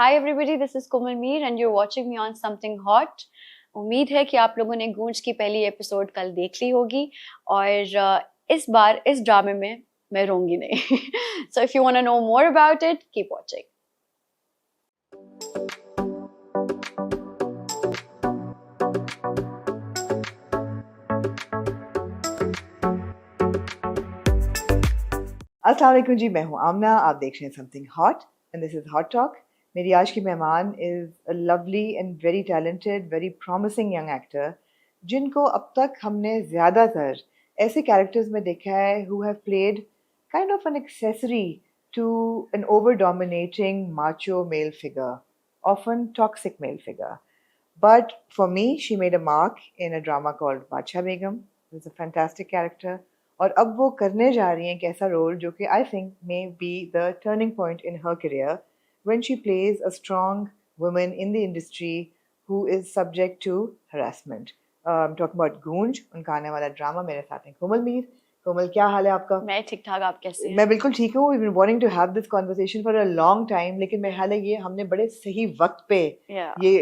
Hi everybody, this is Komal Meer and you're watching me on Something Hot. उम्मीद है कि आप लोगों ने गूंज की पहली एपिसोड कल देख ली होगी और इस बार इस ड्रामे में मैं रोंगी नहीं. So if you want to know more about it, keep watching. अस्सलाम वालेकुम जी, मैं हूं आमना. आप देख रहे हैं something hot and this is hot talk. मेरी आज की मेहमान is a lovely and very talented, very promising young actor जिनको अब तक हमने ज़्यादातर ऐसे कैरेक्टर्स में देखा है who have played kind of an accessory to an over dominating macho male figure, often toxic male figure. But for me, she made a mark in a drama called Bacha Begum. It was a fantastic character. और अब वो करने जा रही हैं एक ऐसा role जो कि I think may be the turning point in her career when she plays a strong woman in the industry who is subject to harassment. Talking about Goonj, उनका आने वाला ड्रामा. मेरे साथ हैं कोमल मीर. कोमल, क्या हाल है आपका? मैं ठीक ठाक, आप कैसे हैं? मैं बिल्कुल ठीक हूँ. We been wanting to have this conversation for a long time, लेकिन मेरा हाल है ये हमने बड़े सही वक्त पे ये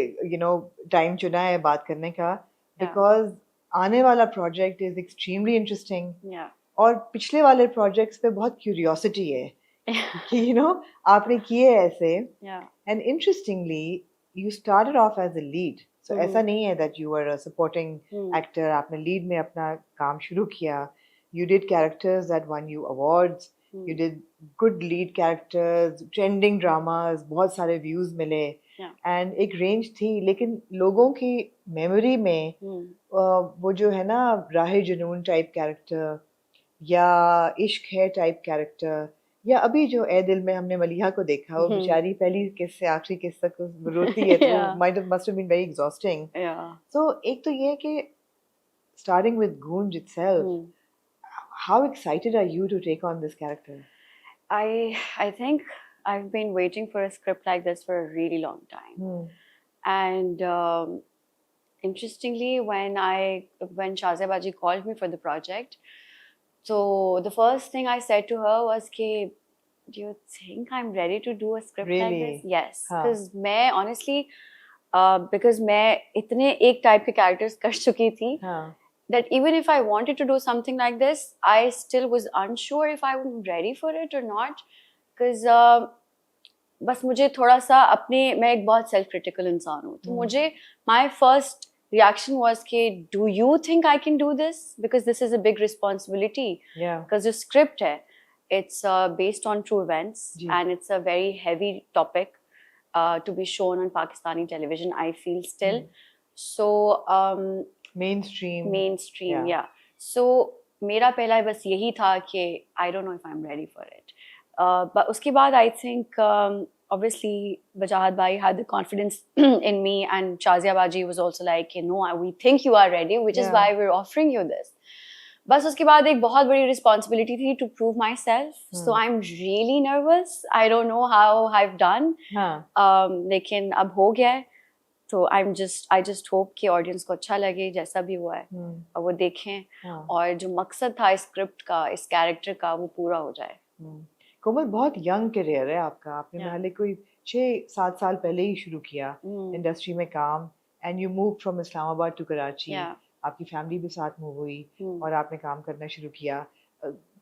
टाइम चुना है बात करने का, बिकॉज आने वाला प्रोजेक्ट इज एक्सट्रीमली इंटरेस्टिंग. और पिछले वाले प्रोजेक्ट्स पे बहुत क्यूरियोसिटी है कि आपने किए ऐसे. And interestingly you started off as a lead, so ऐसा नहीं है that you are a supporting actor. आपने लीड में अपना काम शुरू किया. You did characters that won you awards. You did good lead characters, trending dramas, बहुत सारे views मिले. And एक range थी, लेकिन लोगों की memory में वो जो है ना राहे जुनून type character या इश्क है type character, या अभी जो ए दिल में हमने मलिहा को देखा, वो बेचारी पहली किस से आखिरी किस तक रोती है, तो must have been very exhausting. So एक तो ये है कि starting with Goonj itself, how excited are you to take on this character? I think I've been waiting for a script like this for a really long time. And interestingly, when Shazia Baji called me for the project, so the first thing I said to her was कि do you think I'm ready to do a script like this? Yes, because मैं honestly because मैं इतने एक type के characters कर चुकी थी that even if I wanted to do something like this, I still was unsure if I was ready for it or not. Because बस मुझे थोड़ा सा मैं एक बहुत self critical इंसान हूँ, तो मुझे my first reaction was कि do you think I can do this? Because this is a big responsibility. Because the script है, it's based on true events and it's a very heavy topic to be shown on Pakistani television, I feel still. So mainstream, yeah. So मेरा पहला बस यही था कि I don't know if I'm ready for it. But उसके बाद I think obviously Wajahat bhai had the confidence in me, and Shazia Baji was also like, no, we think you are ready, which is why we're offering you this. बस उसके बाद एक बहुत बड़ी responsibility थी to prove myself. So I'm really nervous. I don't know how I've done. लेकिन अब हो गया है. तो I just hope कि ऑडियंस को अच्छा लगे जैसा भी हुआ है, और वो देखें और जो मकसद था इस स्क्रिप्ट का, इस कैरेक्टर का, वो पूरा हो जाए. कोमल, बहुत यंग करियर है आपका. आपने पहले कोई 6-7 साल पहले ही शुरू किया इंडस्ट्री में काम, and you move from Islamabad to Karachi. आपकी फैमिली भी साथ मूव हुई और आपने काम करना शुरू किया.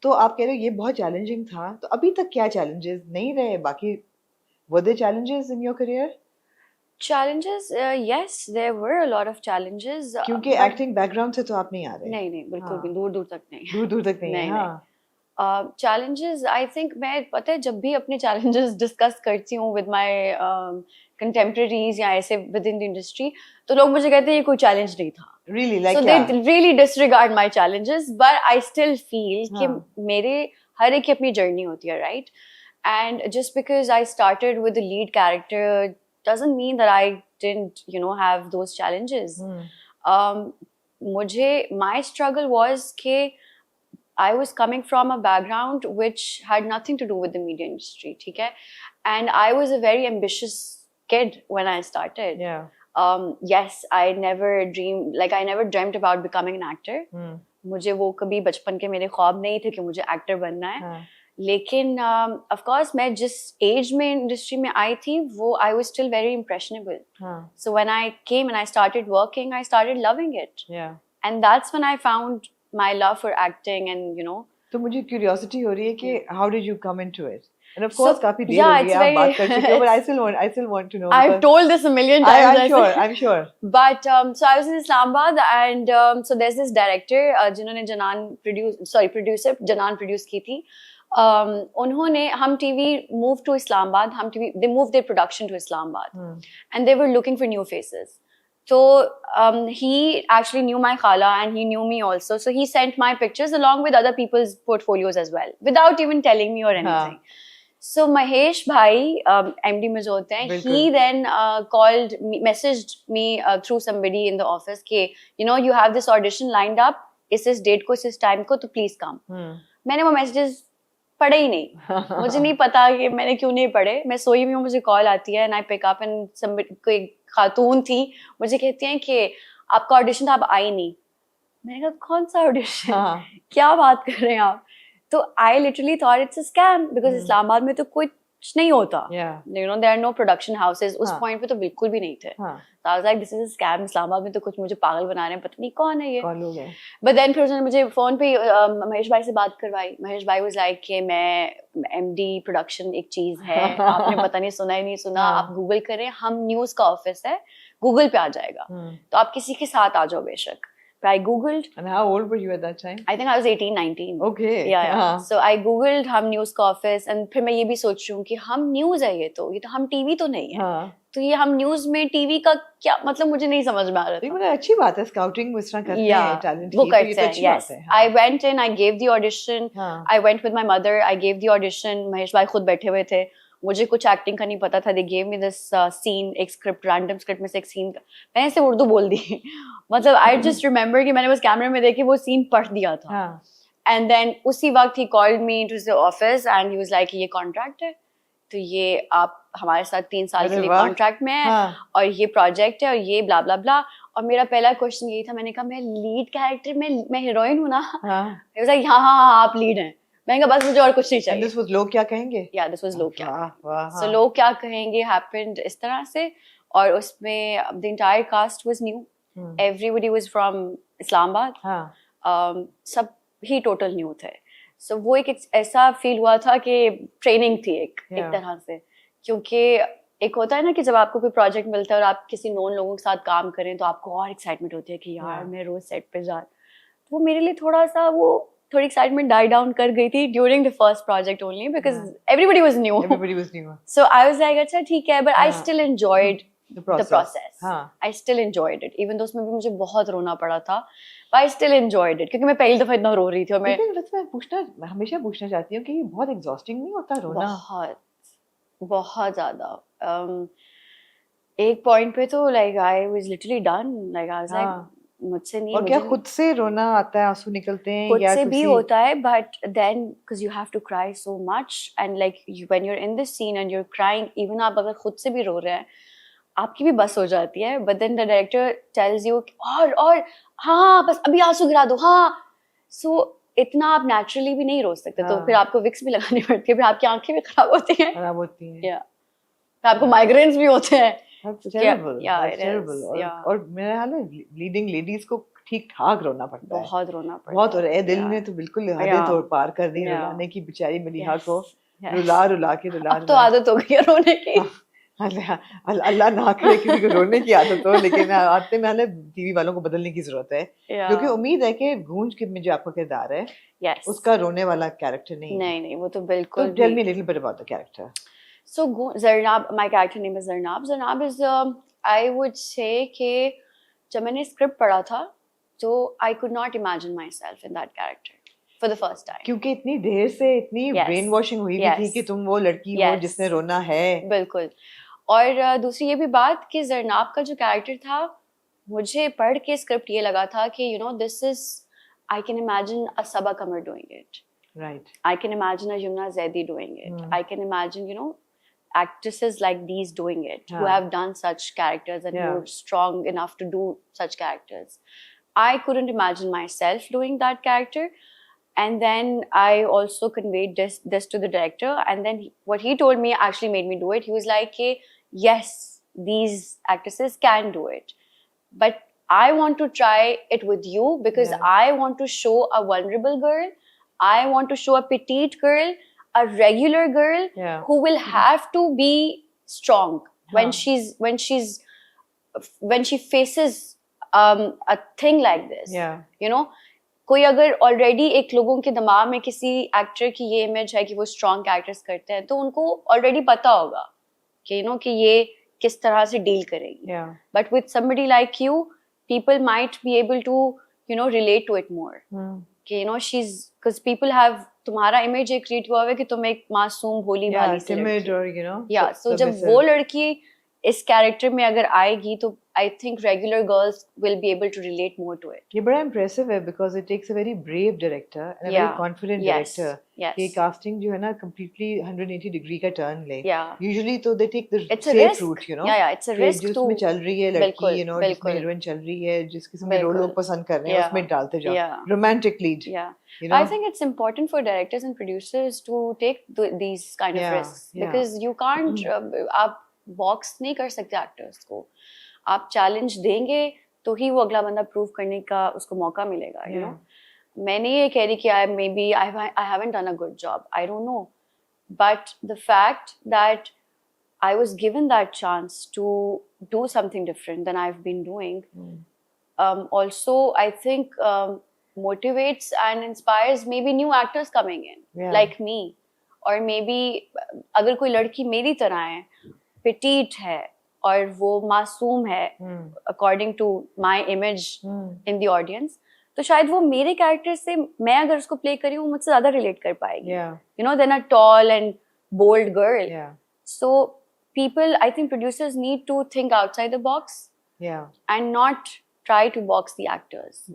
तो आप कह रहे हो ये बहुत चैलेंजिंग था, तो अभी तक क्या चैलेंजेस नहीं रहे? बाकी were there challenges in your career? Challenges, yes, there were a lot of challenges. क्योंकि एक्टिंग बैकग्राउंड से तो आप नहीं आ रहे. नहीं, बिल्कुल भी दूर दूर तक नहीं. दूर दूर तक नहीं. Challenges, I think मैं पता है जब भी अपने challenges discuss करती हूँ with my contemporaries या ऐसे within the industry, तो लोग मुझे कहते हैं ये कोई challenge नहीं था. Really, like so they really disregard my challenges, but I still feel कि मेरे हर एक की अपनी journey होती है, right? And just because I started with the lead character doesn't mean that I didn't, have those challenges. My struggle was कि I was coming from a background which had nothing to do with the media industry, ठीक है? And I was a very ambitious kid when I started. Yes, I never dreamt about becoming an actor. मुझे वो कभी बचपन के मेरे ख्वाब नहीं थे कि मुझे एक्टर बनना है. लेकिन ऑफ कोर्स मैं जिस एज में इंडस्ट्री में आई थी वो I was still very impressionable. So when I came and I started working I started loving it and that's when I found my love for acting and you no. तो मुझे curiosity हो रही है कि how did you come into it? And of course, काफी देर yeah, हो गई आप बात कर चुके हो, but I still want to know. I've told this a million times. I'm sure. But so I was in Islamabad, and so there's this director, जिन्होंने producer जनान produce की थी. उन्होंने हम TV moved to Islamabad. They moved their production to Islamabad, and they were looking for new faces. So he actually knew my khala and he knew me also. So he sent my pictures along with other people's portfolios as well, without even telling me or anything. So Mahesh bhai, MD में जो होते हैं, he then messaged me through somebody in the office कि you know you have this audition lined up, इस date को इस time को, तो please come. मैंने वो messages पढ़े ही नहीं. मुझे नहीं पता कि मैंने क्यों नहीं पढ़े. मैं सोई हुई हूँ, मुझे कॉल आती है and I pick up and कोई खातून थी, मुझे कहती हैं कि आपका ऑडिशन था, आप आई नहीं. मैंने कहा कौन सा ऑडिशन, क्या बात कर रहे हैं आप? तो I literally thought it's a scam because Islamabad में तो कुछ नहीं होता. You know, there are no production houses. उस point पे तो बिल्कुल भी नहीं थे. So I was like, this is a scam. Islamabad में तो कुछ मुझे पागल बना रहे हैं, पता नहीं कौन है ये. But then फिर उसने मुझे फोन पे महेश भाई से बात करवाई. महेश भाई was like कि मैं MD production एक चीज है, आपने पता नहीं सुना ही नहीं सुना, आप गूगल करें, हम न्यूज का ऑफिस है, गूगल पे आ जाएगा, तो आप किसी के साथ आ जाओ बेशक. I googled. And how old were you at that time? I think I was 18, 19. Okay. Yeah. So I googled हम न्यूज का ऑफिस and फिर मैं ये भी सोच रही हूँ कि हम न्यूज है, ये तो हम टीवी तो नहीं है. तो ये हम न्यूज में टीवी का क्या मतलब, मुझे नहीं समझ में आ रहा था. मतलब अच्छी बात है, स्काउटिंग वो इस तरह करते हैं, टैलेंट वो करते हैं. Yes. I went in, I gave the audition. I went with my mother. I gave the audition. Mahesh भाई खुद बैठे हुए थे. मुझे कुछ एक्टिंग का नहीं पता था. They gave me this scene, एक स्क्रिप्ट, रैंडम स्क्रिप्ट में से एक सीन. मैंने इसे उर्दू बोल दी. मतलब I just remember कि मैंने बस कैमरे में देखे वो सीन पढ़ दिया था. And then उसी वक्त he called me into the office and he was like ये कॉन्ट्रैक्ट है, तो ये आप हमारे साथ 3 साल के लिए कॉन्ट्रैक्ट में है और ये प्रोजेक्ट है और ये ब्ला ब्ला ब्ला. और मेरा पहला क्वेश्चन यही था, मैंने कहा मैं लीड कैरेक्टर में, मैं हीरोइन हूँ ना? He was like हाँ आप लीड हैं. मैंने कहा बस मुझे और कुछ नहीं चाहिए. This was लोग क्या कहेंगे? Yeah, this was लोग क्या. So लोग क्या कहेंगे happened इस तरह से. और उसमें the entire cast was new. Everybody was from Islamabad. सब ही total new थे. So वो एक ऐसा फील हुआ था कि ट्रेनिंग थी एक तरह से. क्योंकि एक होता है ना कि जब आपको कोई प्रोजेक्ट मिलता है और आप किसी नोन लोगों के साथ काम करें तो आपको और एक्साइटमेंट होती है कि यार मैं रोज सेट पे जा. तो वो मेरे लिए थोड़ी एक्साइटमेंट डाई डाउन कर गई थी during the first project only because everybody was new. So I was like अच्छा ठीक है, but I still enjoyed the process. I still enjoyed it, even though उसमें भी मुझे बहुत रोना पड़ा था, but I still enjoyed it क्योंकि मैं पहली दफा इतना रो रही थी. और मैं हमेशा पूछना चाहती हूँ कि ये बहुत exhausting नहीं होता रोना? बहुत ज़्यादा. एक पॉइंट पे तो like I was literally done, like I was like मुझसे नहीं. और क्या खुद से रोना आता है, आंसू निकलते हैं? खुद से भी होता है, but then because you have to cry so much and like when you're in this scene and you're crying, even आप अगर खुद से भी रो रहे हैं आपकी भी बस हो जाती है. But then the director tells you और हाँ बस अभी आंसू गिरा दो. सो इतना आप नेचुरली भी नहीं रो सकते. तो फिर आपको विक्स भी लगानी पड़ती है, फिर आपकी आंखें भी खराब होती हैं. फिर आपको माइग्रेन्स भी होते हैं. और मेरा ख्याल है लीडिंग लेडीज को ठीक ठाक रोना पड़ता है. बहुत रोना पड़ता है. बहुत. और दिल ने तो बिल्कुल हदें तोड़ पार कर दी रुलाने की बेचारी मलिहा को. रुला अब तो आदत हो गई है रोने की. अल्लाह ना करे किसी को रोने की आदत हो, लेकिन आते में टीवी वालों को बदलने की जरूरत है. क्योंकि उम्मीद है कि गूंज के में जो आपका किरदार है उसका रोने वाला कैरेक्टर नहीं, वो तो बिल्कुल. Tell me a little bit about the character. So Zarnab, my character name is Zarnab. Zarnab is I would say कि जब मैंने स्क्रिप्ट पढ़ा था तो I could not imagine myself in that character for the first time. क्योंकि इतनी देर से इतनी ब्रेन वॉशिंग हुई भी थी कि तुम वो लड़की हो जिसने रोना है. बिल्कुल. और दूसरी ये भी बात कि जरनाब का जो कैरेक्टर था, मुझे पढ़ के स्क्रिप्ट ये लगा था कि you know this is, I can imagine a Saba Qamar doing it. Right. I can imagine a Yumna Zaidi doing it. I can imagine, you know, actresses like these doing it who have done such characters and who are strong enough to do such characters. I couldn't imagine myself doing that character. And then I also conveyed this to the director, and then what he told me actually made me do it. He was like, hey, yes, these actresses can do it, but I want to try it with you because I want to show a vulnerable girl. I want to show a petite girl, a regular girl who will have to be strong when she faces a thing like this. You know, कोई अगर already एक लोगों के दिमाग में किसी actor की ये इमेज है कि वो स्ट्रॉन्ग कैरेक्टर्स करते हैं, तो उनको ऑलरेडी पता होगा कि कि ये किस तरह से डील करेगी. But with somebody like you, people might be able to relate to it more. कि she is, because people have, तुम्हारा इमेज एक क्रिएट हुआ है कि तुम एक मासूम भोली भाली सी लड़की. सो जब वो लड़की इस कैरेक्टर में अगर आएगी तो I think regular girls will be able to relate more to it. ये बड़ा impressive है because it takes a very brave director and a very confident director. ये casting जो है ना completely 180 degree का turn ले. Usually तो they take the safe route, you know. It's a risk. जिसमें चल रही है लड़की, you know, जिसमें heroine चल रही है, जिस किस्म के रोल लोग पसंद कर रहे हैं, उसमें डालते जाओ. Romantic lead. You know? I think it's important for directors and producers to take these kind of risks because you can't आप box नहीं कर सकते actors को. आप चैलेंज देंगे तो ही वो अगला बंदा प्रूव करने का उसको मौका मिलेगा. यू नो, मैं नहीं ये कह रही कि I maybe I haven't done a good job, I don't know, but the fact that I was given that chance to do something different than I have been doing also I think motivates and inspires maybe new actors coming in like me, or maybe अगर कोई लड़की मेरी तरह है, petite है और वो मासूम है according to my image in the audience, तो शायद वो मेरे कैरेक्टर से, मैं अगर उसको प्ले करी हूँ, मुझसे ज्यादा रिलेट कर पाएगी. You know, than a tall and bold girl. So people, I think producers need to think outside the box and not try to box the actors,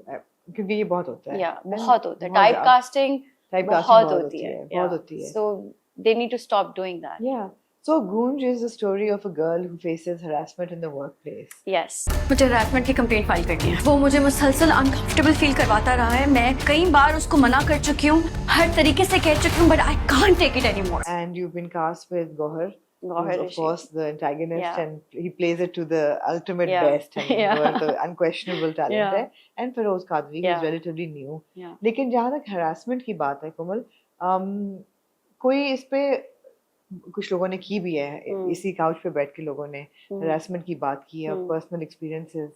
क्योंकि ये बहुत होता है. बहुत होता है. टाइप कास्टिंग बहुत होती है. सो they need to stop doing that. So Goonj is the story of a girl who faces harassment in the workplace. Yes. मुझे harassment की कंप्लेंट फाइल करनी है. वो मुझे मुसलसल अनकंफर्टेबल फील करवाता रहा है. मैं कई बार उसको मना कर चुकी हूँ, हर तरीके से कह चुकी हूँ, but I can't take it anymore. And you've been cast with Gohar, of course the antagonist, and he plays it to the ultimate best, and the unquestionable talent है. And Feroz Qadri is relatively new. लेकिन जहाँ तक harassment की बात है कोमल, कोई इस पे कुछ लोगों ने की भी है, इसी काउच पे बैठ के लोगों ने हरासमेंट की बात की है, personal experiences,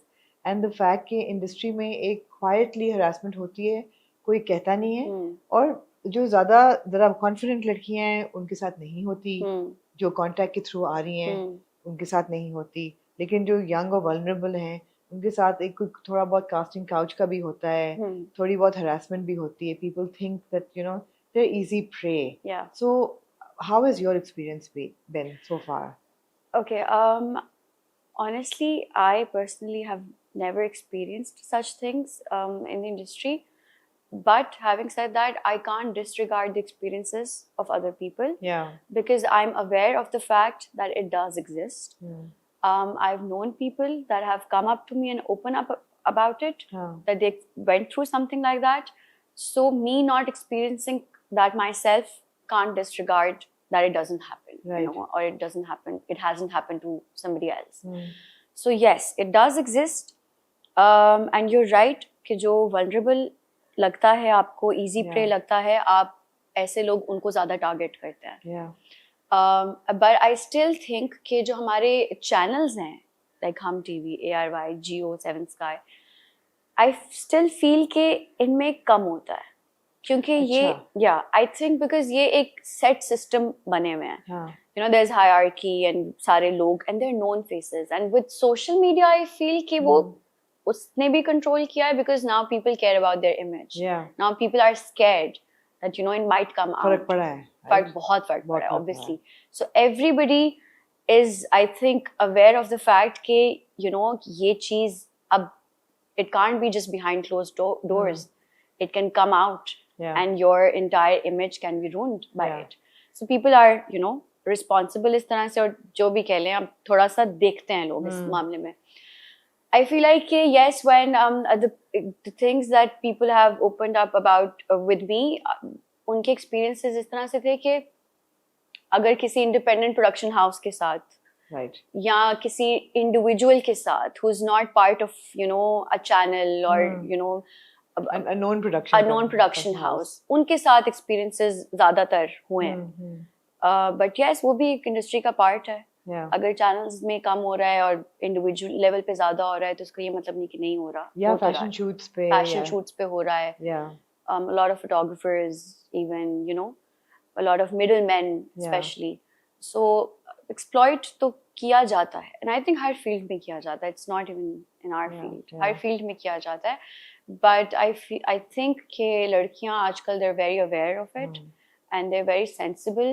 and the fact कि इंडस्ट्री में एक क्वाइटली हरासमेंट होती है, कोई कहता नहीं है, और जो ज़रा कॉन्फिडेंट लड़कियां हैं उनके साथ नहीं होती, जो कॉन्टैक्ट के थ्रू आ रही हैं उनके साथ नहीं होती, लेकिन जो यंग और वल्नरेबल हैं उनके साथ एक थोड़ा बहुत कास्टिंग काउच का भी होता है, थोड़ी बहुत हरासमेंट भी होती है. People think that you know they are easy prey. So how has your experience been so far? Okay, honestly, I personally have never experienced such things in the industry. But having said that, I can't disregard the experiences of other people. Because I'm aware of the fact that it does exist. I've known people that have come up to me and open up about it, that they went through something like that. So me not experiencing that myself can't disregard that it doesn't happen, you know, or it hasn't happened to somebody else. So yes, it does exist, and you're right कि जो vulnerable लगता है आपको, easy prey लगता है, आप ऐसे लोग उनको ज़्यादा target करते हैं. But I still think कि जो हमारे channels हैं, like Hum TV, ARY, Jio, 7 Sky, I still feel कि इनमें कम होता है. क्योंकि ये आई थिंक बिकॉज ये एक सेट सिस्टम बने हुए हैं, you know, there is hierarchy and सारे लोग and their known faces, and with social media I feel कि वो उसने भी कंट्रोल किया है, because now people care about their image, now people are scared that you know it might come out. फर्क पड़ा है, बहुत फर्क पड़ा है obviously. So everybody is I think aware of the fact कि यू नो ये चीज अब it can't be just behind closed doors, it can come out. And your entire image can be ruined by it. So people are, you know, responsible इस तरह से, और जो भी कह लें, अब थोड़ा सा देखते हैं लोग इस मामले में. I feel like yes, when the things that people have opened up about with me, उनके experiences इस तरह से थे कि अगर किसी independent production house के साथ, right, या किसी individual के साथ who's not part of a channel or a known production house, उनके साथ experiences ज़्यादातर हुए हैं. But yes, वो भी एक industry का part है. अगर चैनल्स में कम हो रहा है और इंडिविजुअल लेवल पे ज्यादा हो रहा है तो उसका ये मतलब नहीं कि नहीं हो रहा. या फैशन शूट्स पे हो रहा है. A lot of photographers, even a lot of middlemen especially. So exploit तो किया जाता है, and I think her field में किया जाता है. It's not even in our field. Her field में किया जाता है. But I think कि लड़कियां आजकल they're very aware of it and they're very sensible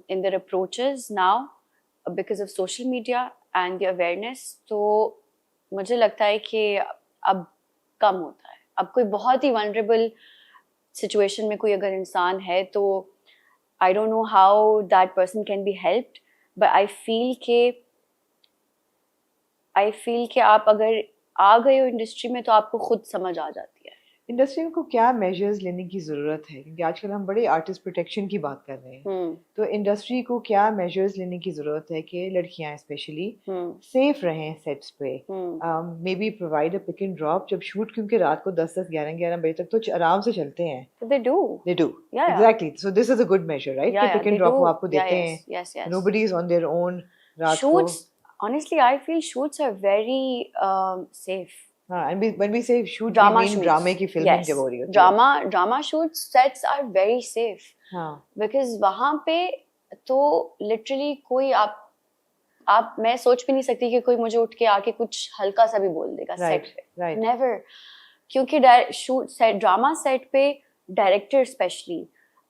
in their approaches now. Because of social media and the awareness, तो मुझे लगता है कि अब कम होता है. अब कोई बहुत ही vulnerable situation में कोई अगर इंसान है तो I don't know how that person can be helped, but I feel कि आप अगर आ गए हो इंडस्ट्री में तो आपको खुद समझ आ जाती है. इंडस्ट्री को क्या मेजर्स लेने की ज़रूरत है, क्योंकि आजकल हम बड़े आर्टिस्ट प्रोटेक्शन की बात कर रहे हैं. तो इंडस्ट्री को क्या मेजर्स लेने की ज़रूरत है कि लड़कियां स्पेशली सेफ रहें सेट्स पे. Maybe provide a pick and drop जब शूट, क्योंकि रात को 10-10 11-11 बजे तक तो आराम से चलते हैं. They do exactly. So this is a good measure, right? कि पिक एंड ड्रॉप वो आपको देते हैं. Nobody is on their own. Shoots, honestly I feel shoots are very safe. And when we say shoot, drama we mean shoots. Drama की filming जब हो रही होती है. Drama shoots sets are very safe. Because वहाँ पे तो literally कोई आप मैं सोच भी नहीं सकती कि कोई मुझे उठ के आके कुछ हल्का सा भी बोल देगा सेट पे. Never. क्योंकि ड्रामा सेट पे director specially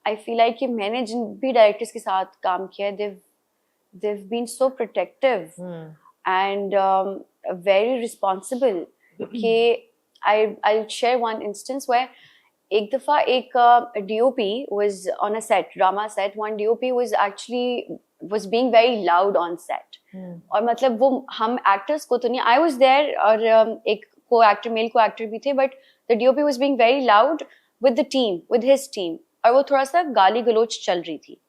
I feel like कि मैंने जिन भी डायरेक्टर्स के साथ काम किया है they've been so protective and very responsible. कि I'll share one instance where एक दफा एक DOP was on a set, drama set. One DOP was being very loud on set. और मतलब वो हम actors को तो नहीं, I was there और एक male co-actor भी थे, but the DOP was being very loud with his team. और वो थोड़ा सा गाली गलोच चल रही थी.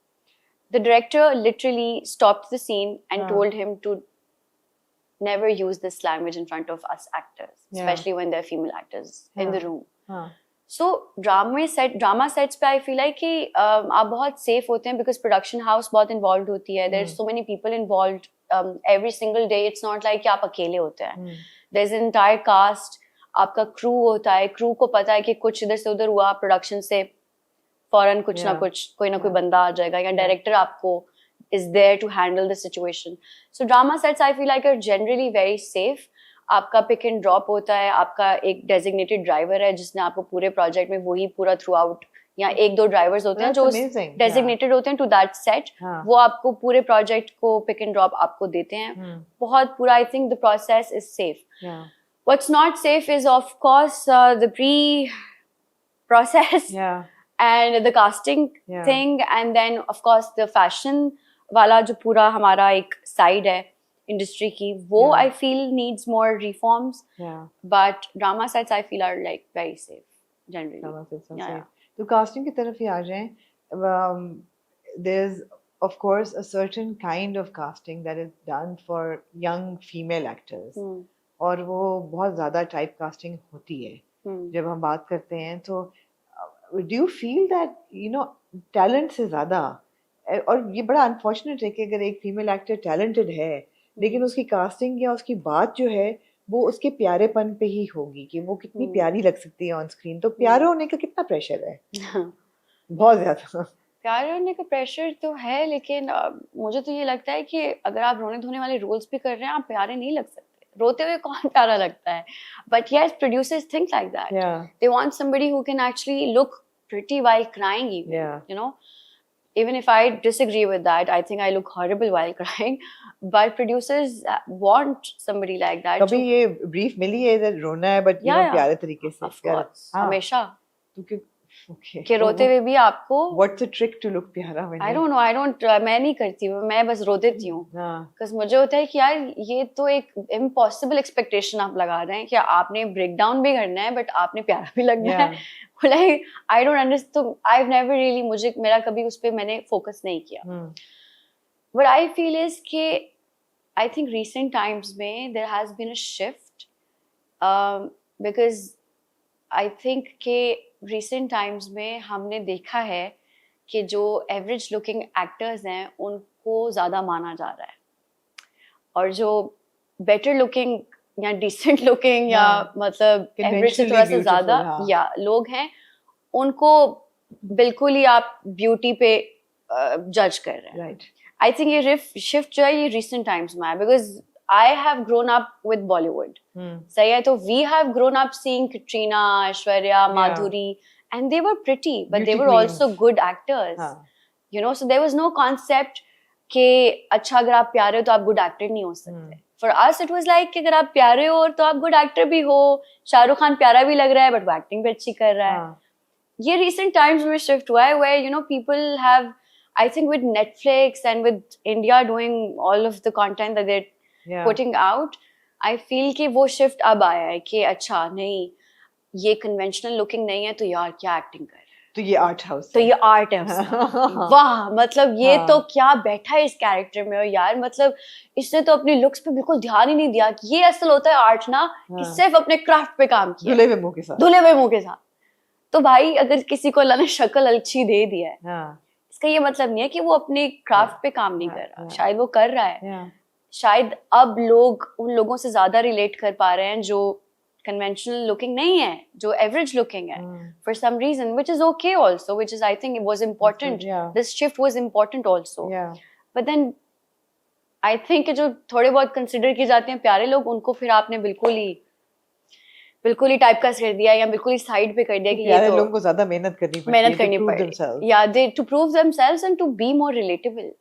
The director literally stopped the scene and told him to never use this language in front of us actors, especially when there are female actors in the room. So drama sets पे I feel like कि आप बहुत safe होते हैं because production house बहुत involved होती है. There's so many people involved every single day. It's not like कि आप अकेले होते हैं. There's an entire cast. आपका crew होता है. Crew को पता है कि कुछ इधर से उधर हुआ production से फौरन कुछ ना कुछ कोई ना कोई बंदा आ जाएगा या director आपको is there to handle the situation. So drama sets I feel like are generally very safe. आपका pick and drop होता है, आपका एक designated driver है जिसने आपको पूरे project में वही पूरा throughout, या एक दो drivers होते हैं जो designated होते हैं to that set. वो आपको पूरे project को pick and drop आपको देते हैं. बहुत पूरा I think the process is safe. What's not safe is of course the pre-process and the casting thing, and then of course the fashion वाला जो पूरा हमारा एक side है industry की, वो I feel needs more reforms. But drama sets I feel are like very safe generally. Drama sets are safe. तो casting की तरफ ही आ जाएं. There's of course a certain kind of casting that is done for young female actors. और वो बहुत ज़्यादा type casting होती है. जब हम बात करते हैं तो do you feel that talent से ज़्यादा, और ये बड़ा अनफॉर्चुनेट है कि अगर एक फीमेल एक्टर टैलेंटेड है लेकिन उसकी कास्टिंग या उसकी बात जो है वो उसके प्यारेपन पे ही होगी कि वो कितनी प्यारी लग सकती है ऑन स्क्रीन. तो प्यारे होने का कितना प्रेशर है? बहुत ज्यादा प्यारे होने का प्रेशर तो है, लेकिन मुझे तो ये लगता है कि अगर आप रोने धोने वाले रोल्स भी कर रहे हैं आप प्यारे नहीं लग सकते. रोते हुए कौन प्यारा लगता है? But yes, producers think like that. They want somebody who can actually look pretty while crying even. Even if I disagree with that, I think I look horrible while crying. But producers want somebody like that. कभी ये brief मिली है इधर रोना है but प्यारे तरीके से? Of course, हमेशा. Okay. कि रोते हुए भी आपको What's the trick to look प्यारा? I don't know, मैं नहीं करती, मैं बस रो देती हूँ. Because मुझे होता है कि यार ये तो एक impossible expectation आप लगा रहे हैं कि आपने breakdown भी करना है but आपने प्यारा भी लगना है. Like I don't understand. तो I've never really मेरा कभी उस पे मैंने focus नहीं किया. What I feel is कि I think recent times में there has been a shift because I think कि recent times में हमने देखा है कि जो average looking actors हैं उनको ज़्यादा माना जा रहा है और जो better looking या decent looking या मतलब average से थोड़ा सा ज़्यादा या लोग हैं उनको बिल्कुल ही आप beauty पे judge कर रहे हैं. I think ये shift जो है ये recent times में है because I have grown up with Bollywood. सही है तो we have grown up seeing Katrina, Aishwarya, Madhuri and they were pretty but they were also good actors. You know, so there was no concept कि अच्छा अगर आप प्यारे हो तो आप good actor नहीं हो सकते. For us it was like कि अगर आप प्यारे हो तो आप good actor भी हो. शाहरुख खान प्यारा भी लग रहा है but वो acting भी अच्छी कर रहा है. ये recent times में shift हुआ है where you know people have I think with Netflix and with India doing all of the content that they're putting out, I feel कि वो shift अब आया है कि अच्छा नहीं ये conventional looking नहीं है तो यार क्या acting कर रहा है तो ये art house तो ये art है उसका वाह मतलब ये तो क्या बैठा है इस character में और यार मतलब इसने तो अपनी looks पे बिल्कुल ध्यान ही नहीं दिया कि ये असल होता है art ना कि सिर्फ अपने craft पे काम किया धुले हुए मुंह के साथ तो भाई अगर किसी को अल्लाह ने शक्ल अच्छी दे दी है इसका ये मतलब नहीं है कि वो अपने क्राफ्ट पे काम नहीं कर रहा शायद वो कर रहा है शायद अब लोग उन लोगों से ज्यादा रिलेट कर पा रहे हैं जो conventional looking नहीं है जो average looking है for some reason which is okay also which is I think it was important this shift was important also but then I think जो थोड़े बहुत consider किए जाते हैं प्यारे लोग उनको फिर आपने बिल्कुल ही टाइपकास्ट कर दिया या बिल्कुल ही साइड पे कर दिया कि ये तो लोगों को ज्यादा मेहनत करनी पड़ती yeah they to prove themselves and to be more relatable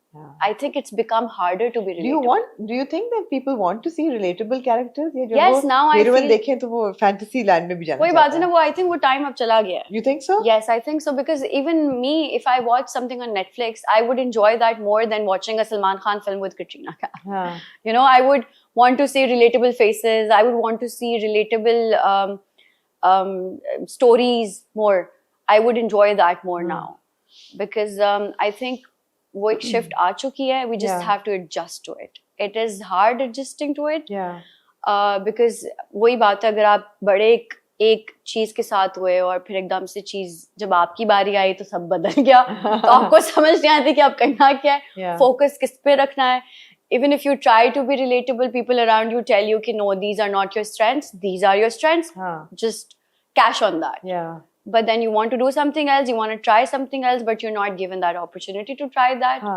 I think it's become harder to be relatable do you think that people want to see relatable characters या जो yes now I feel देखें तो वो fantasy land में भी जाना वही बात है ना वो I think वो time अब चला गया you think so yes I think so because even me if I watch something on Netflix I would enjoy that more than watching a Salman Khan film with Katrina Kaif you know I would want to see relatable faces. I would want to see relatable stories more. I would enjoy that more now because I think वो एक shift आ चुकी है. We just have to adjust to it. It is hard adjusting to it. Because वही बात है अगर आप बड़े एक चीज के साथ हुए और फिर एकदम से चीज जब आपकी बारी आई तो सब बदल गया तो आपको समझ नहीं आती कि आप करना क्या है फोकस किस पे रखना है even if you try to be relatable people around you tell you कि no these are not your strengths these are your strengths just cash on that but then you want to do something else you want to try something else but you're not given that opportunity to try that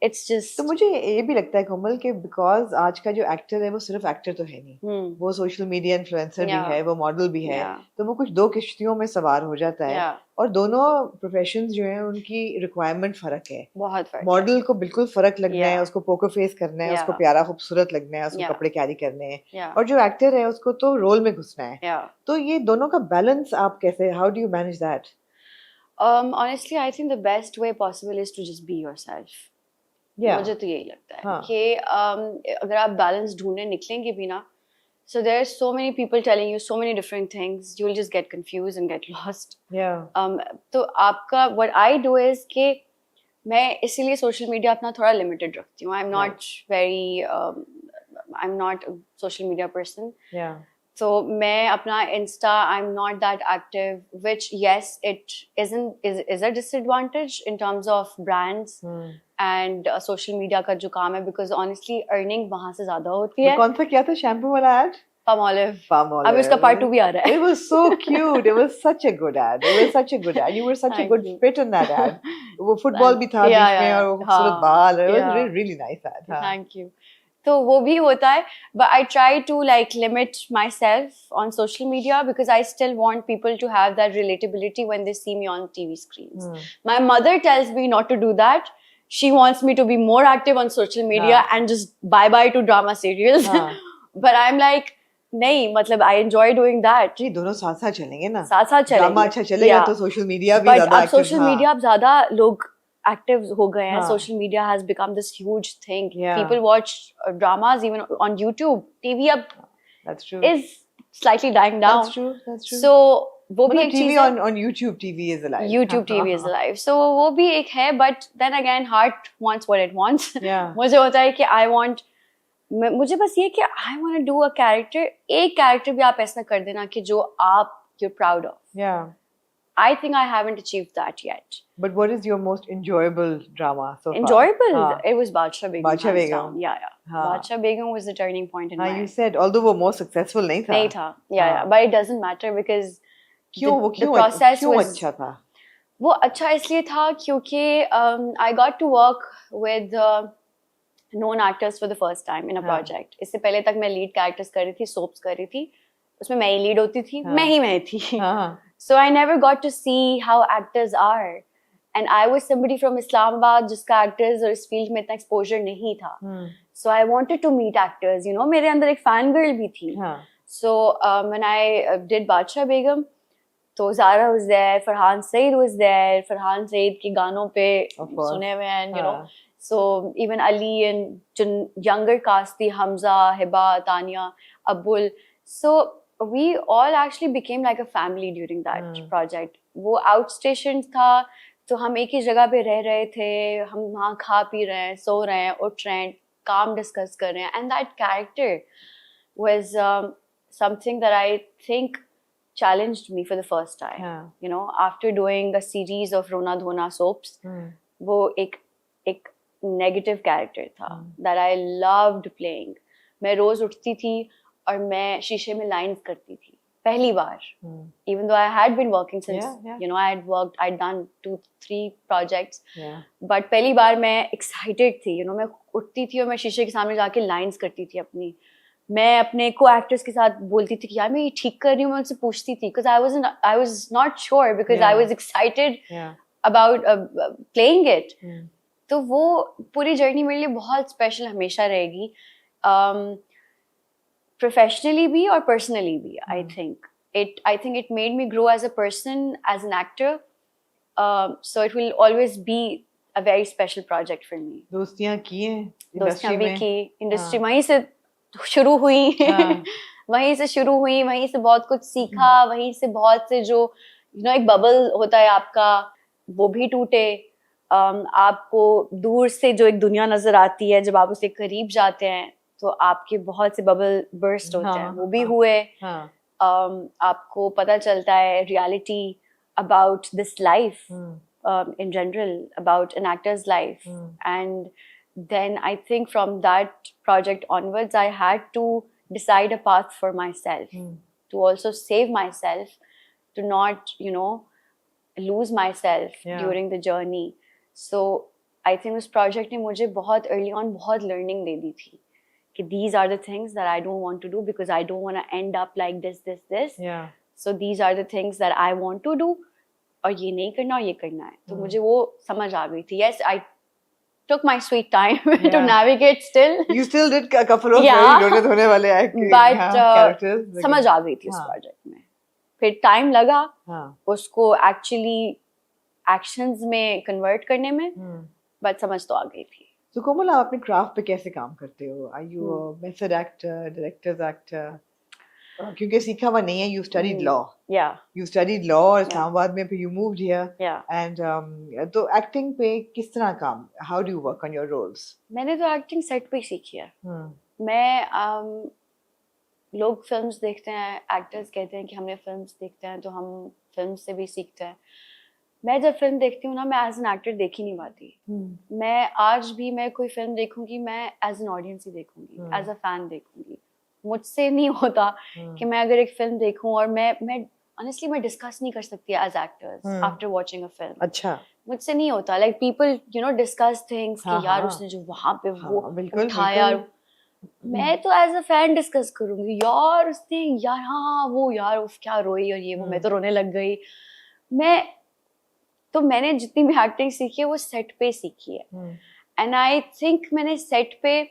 it's just तो मुझे ये भी लगता है कोमल कि because आज का जो एक्टर है वो सिर्फ एक्टर तो है नहीं वो सोशल मीडिया इन्फ्लुएंसर भी है वो मॉडल भी है तो वो कुछ दो किश्तियों में सवार हो जाता है और दोनों प्रोफेशंस जो हैं उनकी रिक्वायरमेंट फर्क है बहुत फर्क मॉडल को बिल्कुल फर्क लगना है उसको पोकर फेस करना है उसको प्यारा खूबसूरत लगना है उसको कपड़े कैरी करने हैं और जो एक्टर है उसको तो रोल में घुसना है तो ये दोनों का बैलेंस आप कैसे how do you manage that honestly I think the best way possible is to just be yourself मुझे तो यही लगता है कि अगर आप बैलेंस ढूंढने निकलेंगे भी ना so there are so many people telling you so many different things you will just get confused and get lost तो आपका what I do is कि मैं इसीलिए सोशल मीडिया अपना थोड़ा लिमिटेड रखती हूँ I'm not very I'm not a social media person so मैं अपना Insta I'm not that active which yes it is a disadvantage in terms of brands and social media का जो काम है because honestly earning वहाँ से ज़्यादा होती है कौन सा क्या था शैम्पू वाला ad Palmolive अभी उसका part 2 भी आ रहा है it was so cute it was such a good ad you were such a good fit in that ad वो फुटबॉल भी था बीच में और वो खूबसूरत बाल it was really nice ad thank you तो वो भी होता है but I try to like limit myself on social media because I still want people to have that relatability when they see me on TV screens my mother tells me not to do that she wants me to be more active on social media and just bye to drama serials but I'm like नहीं मतलब I enjoy doing that. जी दोनों साथ साथ चलेंगे ना, साथ साथ चलेंगे. ड्रामा अच्छा चलेगा तो सोशल मीडिया भी But ज्यादा अब एक्टिव. सोशल मीडिया अब ज्यादा लोग एक्टिव हो गए हैं. हाँ. Social media has become this huge thing. Yeah. People watch dramas even on YouTube. TV अब That's true. is slightly dying down. That's true. That's true. So वो भी एक TV चीज है. on YouTube TV is alive. YouTube TV is alive. So वो भी एक है, but then again heart wants what it wants. Yeah. मुझे होता है कि I want, मुझे बस ये कि I want to do a character. एक character भी आप ऐसा कर देना कि जो आप you're proud of. Yeah. I think I haven't achieved that yet. But what is your most enjoyable drama so far? Enjoyable? It was Badshah Begum. Badshah Begum. Yeah. Badshah Begum was the turning point in my life. You said although वो more successful नहीं था. नहीं था. Yeah. But it doesn't matter because क्यों process क्यों was अच्छा था? वो अच्छा इसलिए था क्योंकि I got to work with known actors for the first time in a project. इससे पहले तक मैं lead characters कर रही थी, soaps कर रही थी. उसमें मैं ही lead होती थी, मैं थी. So I never got to see how actors are. And I was somebody from Islamabad जिसका actors और इस field में इतना exposure नहीं था. So I wanted to meet actors, you know. मेरे अंदर एक fan girl भी थी. So when I did Badshah Begum, तो Zara was there, Farhan Saeed was there. Farhan Saeed की गानों पे सुने हुए हैं, you know. So even Ali and younger cast थी, Hamza, Hiba, Tanya, Abul. So we all actually became like a family during that project. वो outstation था, तो हम एक ही जगह पे रह रहे थे, हम वहाँ खा पी रहे हैं, सो रहे हैं, उठ रहे हैं, काम डिस्कस कर रहे हैं. And that character was something that I think challenged me for the first time. You know, after doing a series of Rona Dhona soaps, वो एक negative character था that I loved playing. मैं रोज उठती थी और मैं शीशे में lines करती थी पहली बार. Even though I had been working since, you know, I'd done 2-3 projects. But पहली बार मैं excited थी, you know, मैं उठती थी और मैं शीशे के सामने जाके lines करती थी अपनी. मैं अपने co-actors के साथ बोलती थी कि यार मैं ये ठीक कर रही हूँ, मैं उनसे पूछती थी because I was not sure because I was excited about playing it. तो वो पूरी जर्नी मेरे लिए बहुत स्पेशल हमेशा रहेगी, प्रोफेशनली भी और पर्सनली भी. I think it made me grow as a person, as an actor. So it will always be a very special project for me. दोस्तियां की हैं, दोस्तियां भी की, इंडस्ट्री वहीं से शुरू हुई. वहीं से शुरू हुई, वहीं से बहुत कुछ सीखा, वहीं से बहुत से जो यू नो एक बबल होता है आपका, वो भी टूटे. आपको दूर से जो एक दुनिया नजर आती है, जब आप उसके करीब जाते हैं तो आपके बहुत से बबल बर्स्ट होते हैं, वो भी हुए. आपको पता चलता है reality about this life in general, about an actor's life. And then I think from that project onwards, I had to decide a path for myself, to also save myself, to not, you know, lose myself during the journey. So I think this project ने मुझे बहुत early on बहुत learning दे दी थी कि these are the things that I don't want to do because I don't want to end up like this. So these are the things that I want to do, और ये नहीं करना और ये करना है. तो मुझे वो समझ आ गई थी. Yes, I took my sweet time to navigate still. You still did a couple of very लोने धोने वाले characters. समझ आ गई थी उस प्रोजेक्ट में. फिर टाइम लगा उसको एक्चुअली एक्शंस में कन्वर्ट करने में, बट समझ तो आ गई थी. So कोमल, आप अपने क्राफ्ट पे कैसे काम करते हो? Are you a method actor, director's actor? क्योंकि सीखा हुआ नहीं है. You studied law. You studied law और इस्लामाबाद में फिर you moved here. And तो एक्टिंग पे किस तरह काम? How do you work on your roles? मैंने तो एक्टिंग सेट पे सीखी है. मैं लोग फिल्म्स देखते हैं, एक्टर्स कहते हैं कि हमने फिल्म्स देखते हैं तो हम फिल्म से भी सीखते हैं. मैं जब फिल्म देखती हूँ ना, मैं एज एन एक्टर देख ही नहीं पाती. मैं आज भी मैं कोई फिल्म देखूंगी, मैं एज एन ऑडियंस ही देखूंगी, एज अ फैन देखूंगी. मुझसे नहीं होता कि मैं अगर एक फिल्म देखूं और मैं ऑनेस्टली मैं डिस्कस नहीं कर सकती as actors after watching a film. अच्छा, मुझसे नहीं होता. Like people you know discuss things कि यार उसने जो वहां पे वो उठाया, मैं तो एज अ फैन डिस्कस करूंगी. यार उसने यार वो यार उफ क्या रोई और ये वो, मैं तो रोने लग गई. तो मैंने जितनी भी एक्टिंग सीखी है वो सेट पे सीखी है. एंड आई थिंक मैंने सेट पे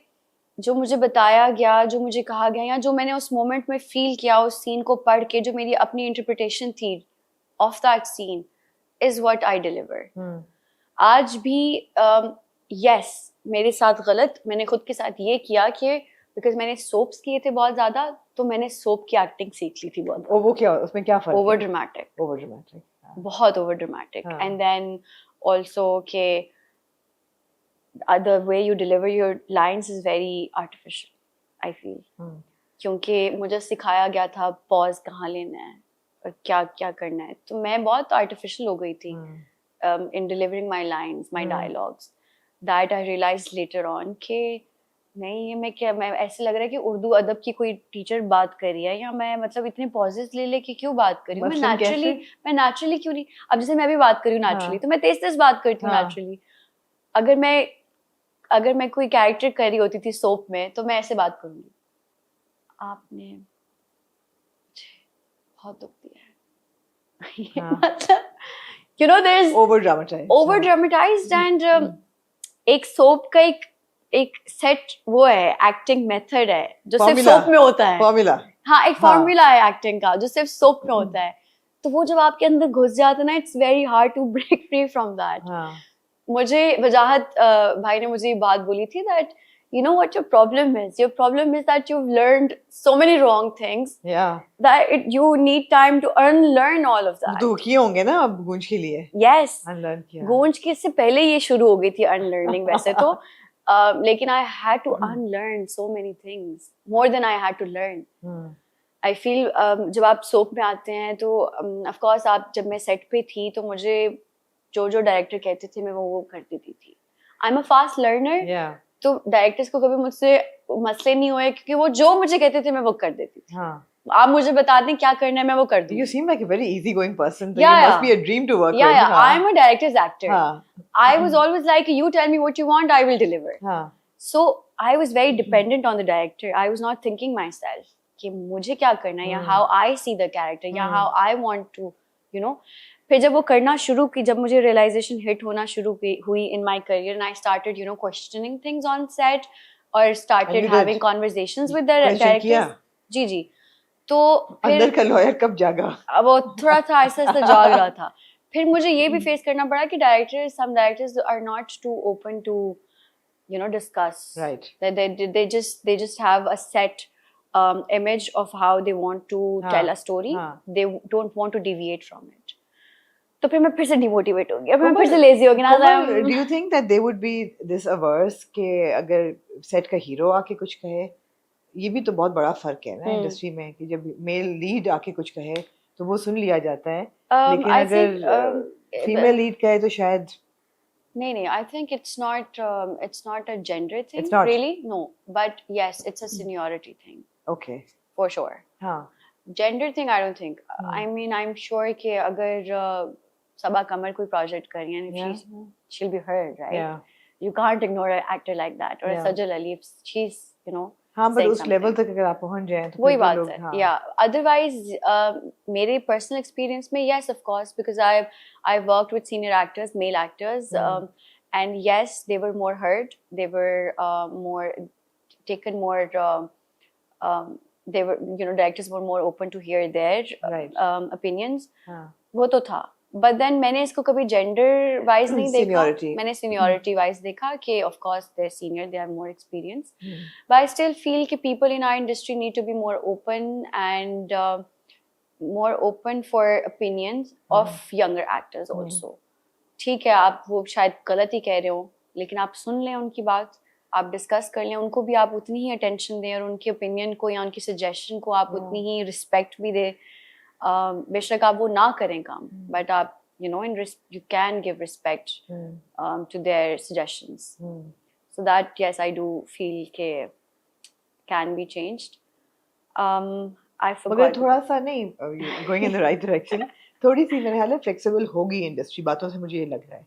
जो मुझे बताया गया, जो मुझे कहा गया, या जो मैंने उस मोमेंट में फील किया, उस सीन को पढ़ के जो मेरी अपनी इंटरप्रिटेशन थी of that scene is what I deliver. आज भी यस मेरे साथ गलत मैंने खुद के साथ ये किया कि बिकॉज मैंने सोप्स किए थे बहुत ज्यादा, तो मैंने सोप की एक्टिंग सीख ली थी बहुत. वो क्या, उसमें क्या फर्क? ओवर ड्रामेटिक, बहुत over dramatic. And then also के the way you deliver your lines is very artificial, I feel. क्योंकि मुझे सिखाया गया था पॉज कहाँ लेना है और क्या क्या करना है, तो मैं बहुत artificial हो गई थी in delivering my lines, my dialogues. That I realized later on कि नहीं, ये मैं ऐसे लग रहा है कि उर्दू अदब की कोई टीचर बात कर रही है, या मैं मतलब इतने पॉजेस ले के क्यों बात कर रही हूँ. मैं नेचुरली क्यों नहीं, अब जैसे मैं भी बात कर रही हूँ नेचुरली, तो मैं तेज बात करती हूँ नेचुरली. अगर मैं कोई कैरेक्टर कर रही होती थी सोप में, तो मैं ऐसे बात करूंगी, आपने मुझे बहुत दुख दिया है. मतलब you know there's over dramatized and एक सोप का एक सेट वो है, एक्टिंग मेथड है जो सिर्फ सोप में होता है. हाँ, एक फॉर्मूला है एक्टिंग का जो सिर्फ सोप में होता है. तो वो जब आपके अंदर घुस जाता है ना, it's very hard to break free from that. मुझे वजाहत भाई ने मुझे ये बात बोली थी that you know what your problem is that you've learned so many wrong things that you need time to unlearn all of that. तो किए होंगे ना अब गूंज के लिए? Yes, unlearn किया. गूंज के से पहले ये शुरू हो गई थी unlearning वैसे तो, लेकिन I had to unlearn so many things more than I had to learn. I feel जब आप सोप में आते हैं तो of course आप, जब मैं सेट पे थी तो मुझे जो डायरेक्टर कहते थे मैं वो कर देती थी. I am a fast learner, तो डायरेक्टर्स को कभी मुझसे मसले नहीं हुए क्योंकि वो जो मुझे कहते थे मैं वो कर देती थी. आप मुझे बता दें क्या करना है, मैं वो कर दूंगी. You seem like a very easy-going person. So you must be a dream to work with. Yeah, I am a director's actor. I was always like, you tell me what you want, I will deliver. So I was very dependent on the director. I was not thinking myself कि मुझे क्या करना है, या how I see the character, या how I want to, you know. फिर जब वो करना शुरू की, जब मुझे रियलाइजेशन हिट होना शुरू हुई in my career, and I started questioning things on set और started having conversations with the directors. जी. तो अंदर का लॉयर कब जागा? अब वो थोड़ा सा ऐसा जाग रहा था. फिर मुझे ये भी फेस करना पड़ा कि some directors are not too open to discuss. Right. They just have a set image of how they want to tell a story. They don't want to deviate from it. तो फिर मैं फिर से demotivate हो गई, अब मैं फिर से लेजी हो गई ना. Do you think that they would be this averse कि अगर सेट का हीरो आके कुछ कहे, ये भी तो बहुत बड़ा फर्क है ना इंडस्ट्री में, कि जब मेल लीड आके कुछ कहे तो वो सुन लिया जाता है, लेकिन अगर फीमेल लीड कहे तो शायद नहीं. I think it's not a gender thing really, no, but yes, it's a seniority thing. Okay, for sure. Gender thing I don't think. I mean, I'm sure कि अगर सबा कमर कोई प्रोजेक्ट कर रही है, she'll be heard, right? You can't ignore an actor like that, or Sajal Ali, if she's हाँ, but उस level तक अगर आप पहुंच जाएं तो वही बात है. Yeah, otherwise मेरे personal experience में yes, of course, because I've worked with senior actors, male actors, and yes, they were more heard, they were more taken more. They were, directors were more open to hear their opinions. वो तो था. But then मैंने इसको कभी gender wise नहीं देखा. मैंने seniority wise देखा कि of course they're senior, they have more experience. But I still feel कि people in our industry need to be more open and more open for opinions of younger actors also. ठीक है, आप वो शायद गलत ही कह रहे हो, लेकिन आप सुन लें उनकी बात, आप डिस्कस कर लें, उनको भी आप उतनी ही अटेंशन दें, और उनके ओपिनियन को या उनकी सजेशन को आप उतनी ही रिस्पेक्ट भी दें. बेशक आप वो ना करें काम, बट आप you can give respect to their suggestions. So that yes, I do feel के can be changed. I forgot. मगर थोड़ा सा नहीं, going in the right direction. थोड़ी सी मेरे ख्याल है फ्लेक्सिबल होगी इंडस्ट्री, बातों से मुझे ये लग रहा है.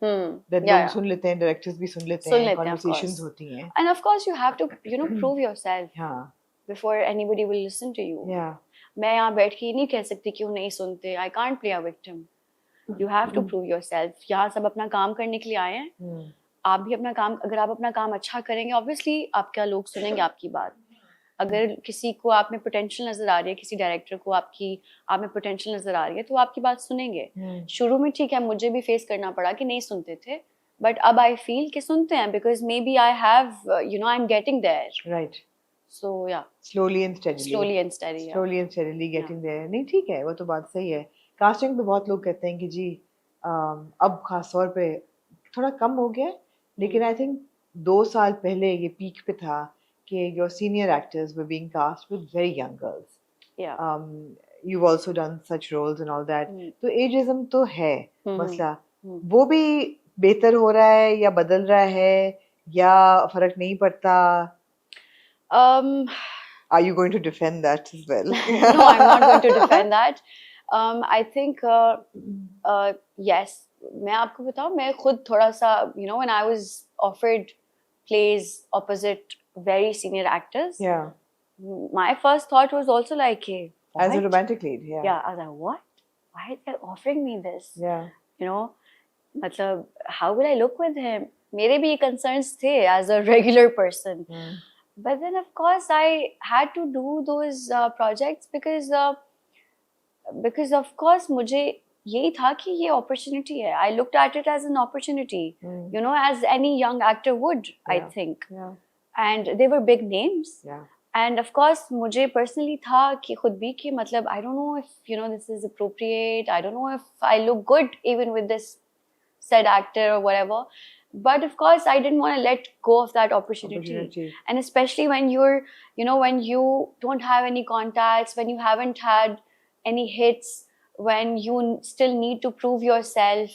लोग सुन लेते हैं, डायरेक्टर्स भी सुन लेते हैं, कन्वर्सेशंस होती हैं. And of course you have to prove yourself before anybody will listen to you. मैं यहाँ बैठ के नहीं कह सकती कि वो नहीं सुनते. I can't play a victim. You have to prove yourself. यहाँ सब अपना काम करने के लिए आए हैं. आप भी अपना काम, अगर आप अपना काम अच्छा करेंगे ऑब्वियसली आपका लोग सुनेंगे आपकी बात. अगर किसी को आप में पोटेंशियल नजर आ रही है, किसी डायरेक्टर को आप में पोटेंशियल नजर आ रही है, तो वो आपकी बात सुनेंगे. शुरू में ठीक है, मुझे भी फेस करना पड़ा कि नहीं सुनते थे, बट अब आई फील कि सुनते हैं, because maybe I have I am getting there. Right. So yeah slowly and steadily getting there. नहीं ठीक है, वो तो बात सही है. कास्टिंग पे बहुत लोग कहते हैं कि जी अब खास तौर पे थोड़ा कम हो गया, लेकिन आई थिंक 2 साल पहले ये पीक पे था कि your senior actors were being cast with very young girls. you've also done such roles and all that. तो एजिज्म तो है मसला. वो भी बेहतर हो रहा है या बदल रहा है या फर्क नहीं पड़ता? Are you going to defend that as well? No, I'm not going to defend that. I think yes. मैं आपको बताऊँ, मैं खुद थोड़ा सा when I was offered plays opposite very senior actors. Yeah. My first thought was also like, hey, as a romantic lead. Yeah. Yeah, I was like, what? Why are they offering me this? Yeah. मतलब how will I look with him? मेरे भी concerns थे as a regular person. But then of course I had to do those projects because of course मुझे यही था कि ये opportunity है. I looked at it as an opportunity, as any young actor would, I think. Yeah. And they were big names. Yeah. And of course मुझे personally था कि खुद भी कि मतलब I don't know if this is appropriate. I don't know if I look good even with this said actor or whatever. But of course I didn't want to let go of that opportunity. And especially when you're when you don't have any contacts, when you haven't had any hits, when you still need to prove yourself,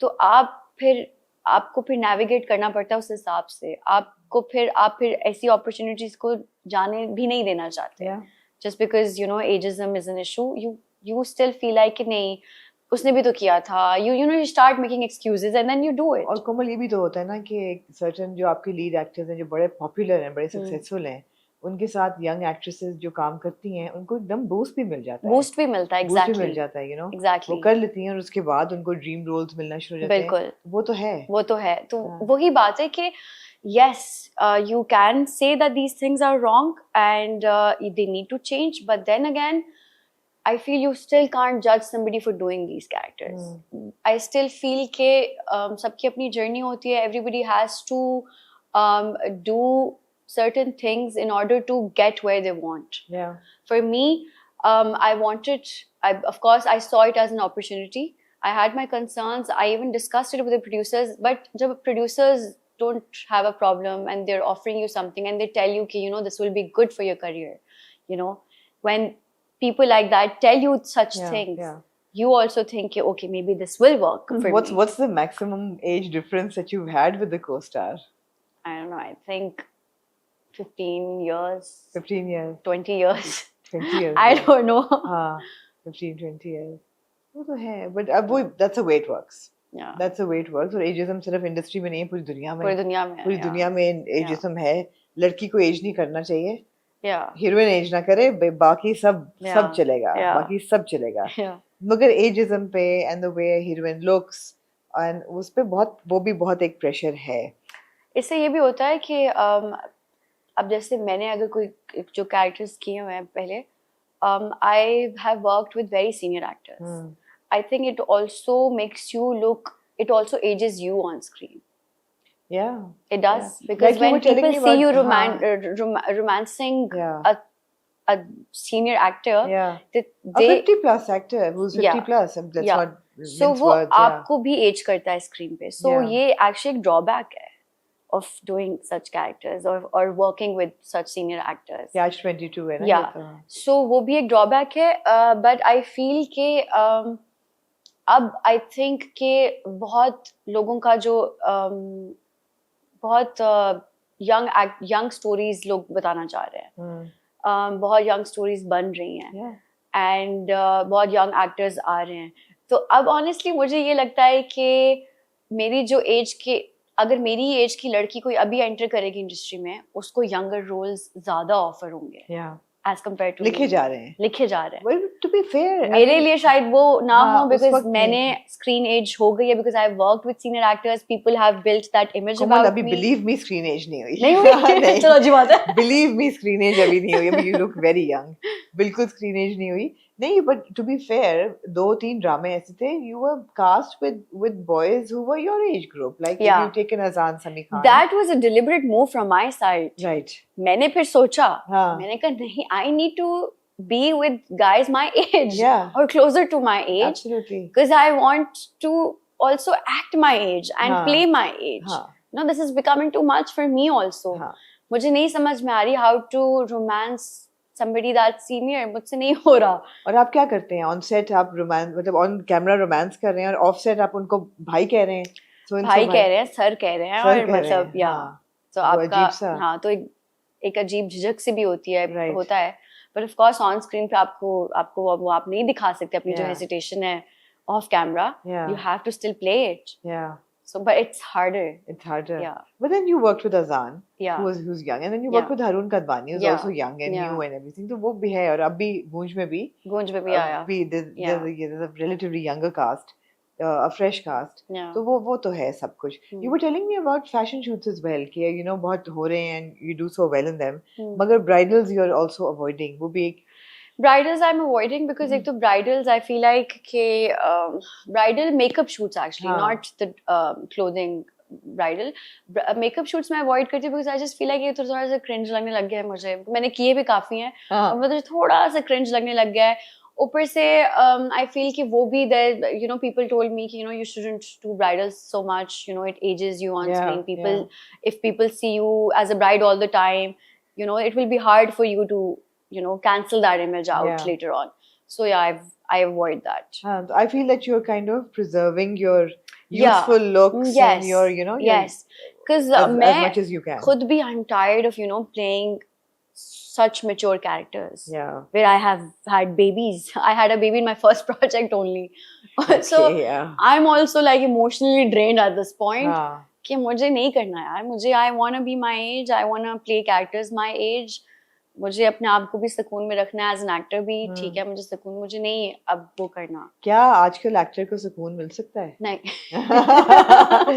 तो आपको फिर navigate करना पड़ता है उस हिसाब से. आप फिर ऐसी opportunities को जाने भी नहीं देना चाहते. Yeah. Just because ageism is an issue, you still feel like कि नहीं, उसने भी तो किया था. You start making excuses and then you do it. और कोमल ये भी तो होता है ना कि certain जो आपके lead actors हैं जो बड़े popular हैं, बड़े successful हैं, उनके साथ young actresses जो काम करती हैं उनको एकदम boost भी मिल जाता है. Boost भी मिलता है, exactly. Boost भी मिल जाता है, Exactly. वो कर लेती हैं और उसके बाद उनको dream roles मिलना शुरू हो जाते हैं. बिल्कुल. वो तो है. तो वही बात है कि yes, you can say that these things are wrong and they need to change, but then again I feel you still can't judge somebody for doing these characters. I still feel कि सबकी अपनी journey होती है. Everybody has to do certain things in order to get where they want. Yeah. For me, of course I saw it as an opportunity. I had my concerns. I even discussed it with the producers. But जब producers don't have a problem and they're offering you something and they tell you कि this will be good for your career, when people like that tell you such things, you also think okay, maybe this will work for me. What's the maximum age difference that you've had with the co-star? I don't know, I think 15 years. 15 years. 20 years. 20 years. I don't know. 15, 20 years. वो तो है, but that's the way it works. Yeah. That's the way it works. और ageism सिर्फ industry में नहीं, पूरी दुनिया में ageism है. लड़की को age नहीं करना चाहिए. हीरोइन एज ना करे, बाकी सब चलेगा. बाकी सब चलेगा. मगर एजिज्म पे and the way heroine looks and उस पे वो भी बहुत एक प्रेशर है. इससे ये भी होता है कि अब जैसे मैंने अगर कोई जो कैरेक्टर्स किए हुए हैं पहले, I have worked with very senior actors. I think it also makes you look, it also ages you on screen. Yeah, it does. Because when people see you romancing a senior actor, a 50 plus actor who's 50 plus, that's what so वो आपको भी age करता है screen पे. So ये actually एक drawback है of doing such characters or working with such senior actors. Yeah, 22 है ना. So वो भी एक drawback है, but I feel कि अब I think कि बहुत लोगों का जो बहुत young stories लोग बताना चाह रहे हैं. बहुत young stories बन रही हैं. And बहुत young actors आ रहे हैं. तो अब honestly मुझे ये लगता है कि मेरी जो age के, अगर मेरी age की लड़की कोई अभी enter करेगी इंडस्ट्री में, उसको younger roles ज़्यादा offer होंगे. as compared to लिखे जा रहे हैं. लिखे जा रहे हैं. Well, to be fair, मेरे लिए शायद वो ना हो because नहीं. मैंने screen age हो गई है because I've worked with senior actors. People have built that image Komal, about अभी me. believe me, screen age नहीं हुई. नहीं हुई. चलो अच्छी बात है. Believe me, screen age अभी नहीं हुई. अभी you look very young. बिल्कुल screen age नहीं हुई. नहीं, but to be fair, 2-3 ड्रामे ऐसे थे. You were cast with boys who were your age group. Like if you take an Azan Sami Khan. That was a deliberate move from my side. Right. मैंने फिर सोचा. मैंने कहा नहीं, I need to be with guys my age or closer to my age. Absolutely. Because I want to also act my age and play my age. No, this is becoming too much for me also. मुझे नहीं समझ में आ रही how to romance somebody that's senior. मुझसे नहीं हो रहा. और आप क्या करते हैं? On set आप romance मतलब on camera romance कर रहे हैं और off set आप उनको भाई कह रहे हैं. So भाई कह रहे हैं, सर कह रहे हैं और मतलब तो आपका हाँ तो एक अजीब झिझक सी भी होती है होता है. But of course on screen पे आपको वो आप नहीं दिखा सकते अपनी जो hesitation है off camera. You have to still play it. Yeah. So, but it's harder. It's harder. Yeah. But then you worked with Azan, who's young, and then you worked with Harun Kadwani, who's also young and new and everything. So वो भी है और अब भी गूंज में भी आया. There's a relatively younger cast, a fresh cast. तो वो तो है सब कुछ. You were telling me about fashion shoots as well, कि you know बहुत हो रहे हैं and you do so well in them. मगर bridals you're also avoiding. वो भी एक Bridals I'm avoiding because एक तो bridals I feel like के bridal makeup shoots actually not the clothing bridal makeup shoots मैं avoid करती हूँ because I just feel like ये थोड़ा सा cringe लगने लग गया है मुझे. मैंने किए भी काफी हैं और मुझे थोड़ा सा cringe लगने लग गया है. ऊपर से I feel कि वो भी there you know people told me कि you know you shouldn't do bridals so much, you know it ages you on screen. If people see you as a bride all the time, you know it will be hard for you to you know cancel that image out later on. So I avoid that. I feel that you're kind of preserving your youthful looks and your you know because as much as you can. खुद भी I'm tired of you know playing such mature characters where I have had babies. I had a baby in my first project only. So I'm also like emotionally drained at this point कि मुझे नहीं करना यार. मुझे I want to be my age. I want to play characters my age. मुझे अपने आप को भी सुकून में रखना है एज एन एक्टर भी. ठीक है मुझे सुकून मुझे नहीं अब वो करना. क्या आजकल एक्टर को सुकून मिल सकता है? नहीं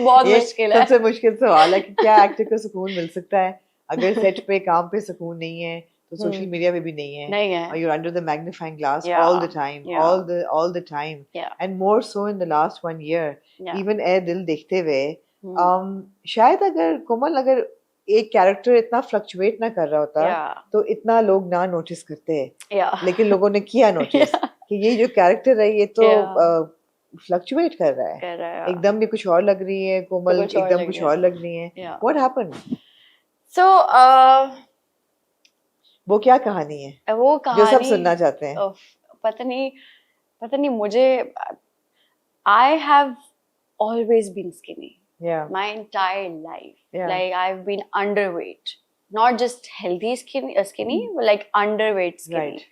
बहुत मुश्किल है. सबसे मुश्किल सवाल है कि क्या एक्टर को सुकून मिल सकता है अगर सेट पे काम पे सुकून नहीं है तो सोशल मीडिया पे भी नहीं है. और you're under the magnifying glass all the time all the time and more so in the last 1 year even ए दिल देखते हुए शायद अगर कोमल अगर एक कैरेक्टर इतना फ्लक्चुएट ना कर रहा होता तो इतना लोग ना नोटिस करते. लेकिन लोगों ने किया नोटिस कि ये जो कैरेक्टर है ये तो फ्लक्चुएट कर रहा है. एकदम भी कुछ और लग रही है कोमल, एकदम कुछ और लग रही है. What happened? So वो क्या कहानी है वो कहानी जो सब सुनना चाहते हैं? पता नहीं मुझे I have always been skinny. My entire life. Like I've been underweight. Not just healthy skinny, but like underweight skinny.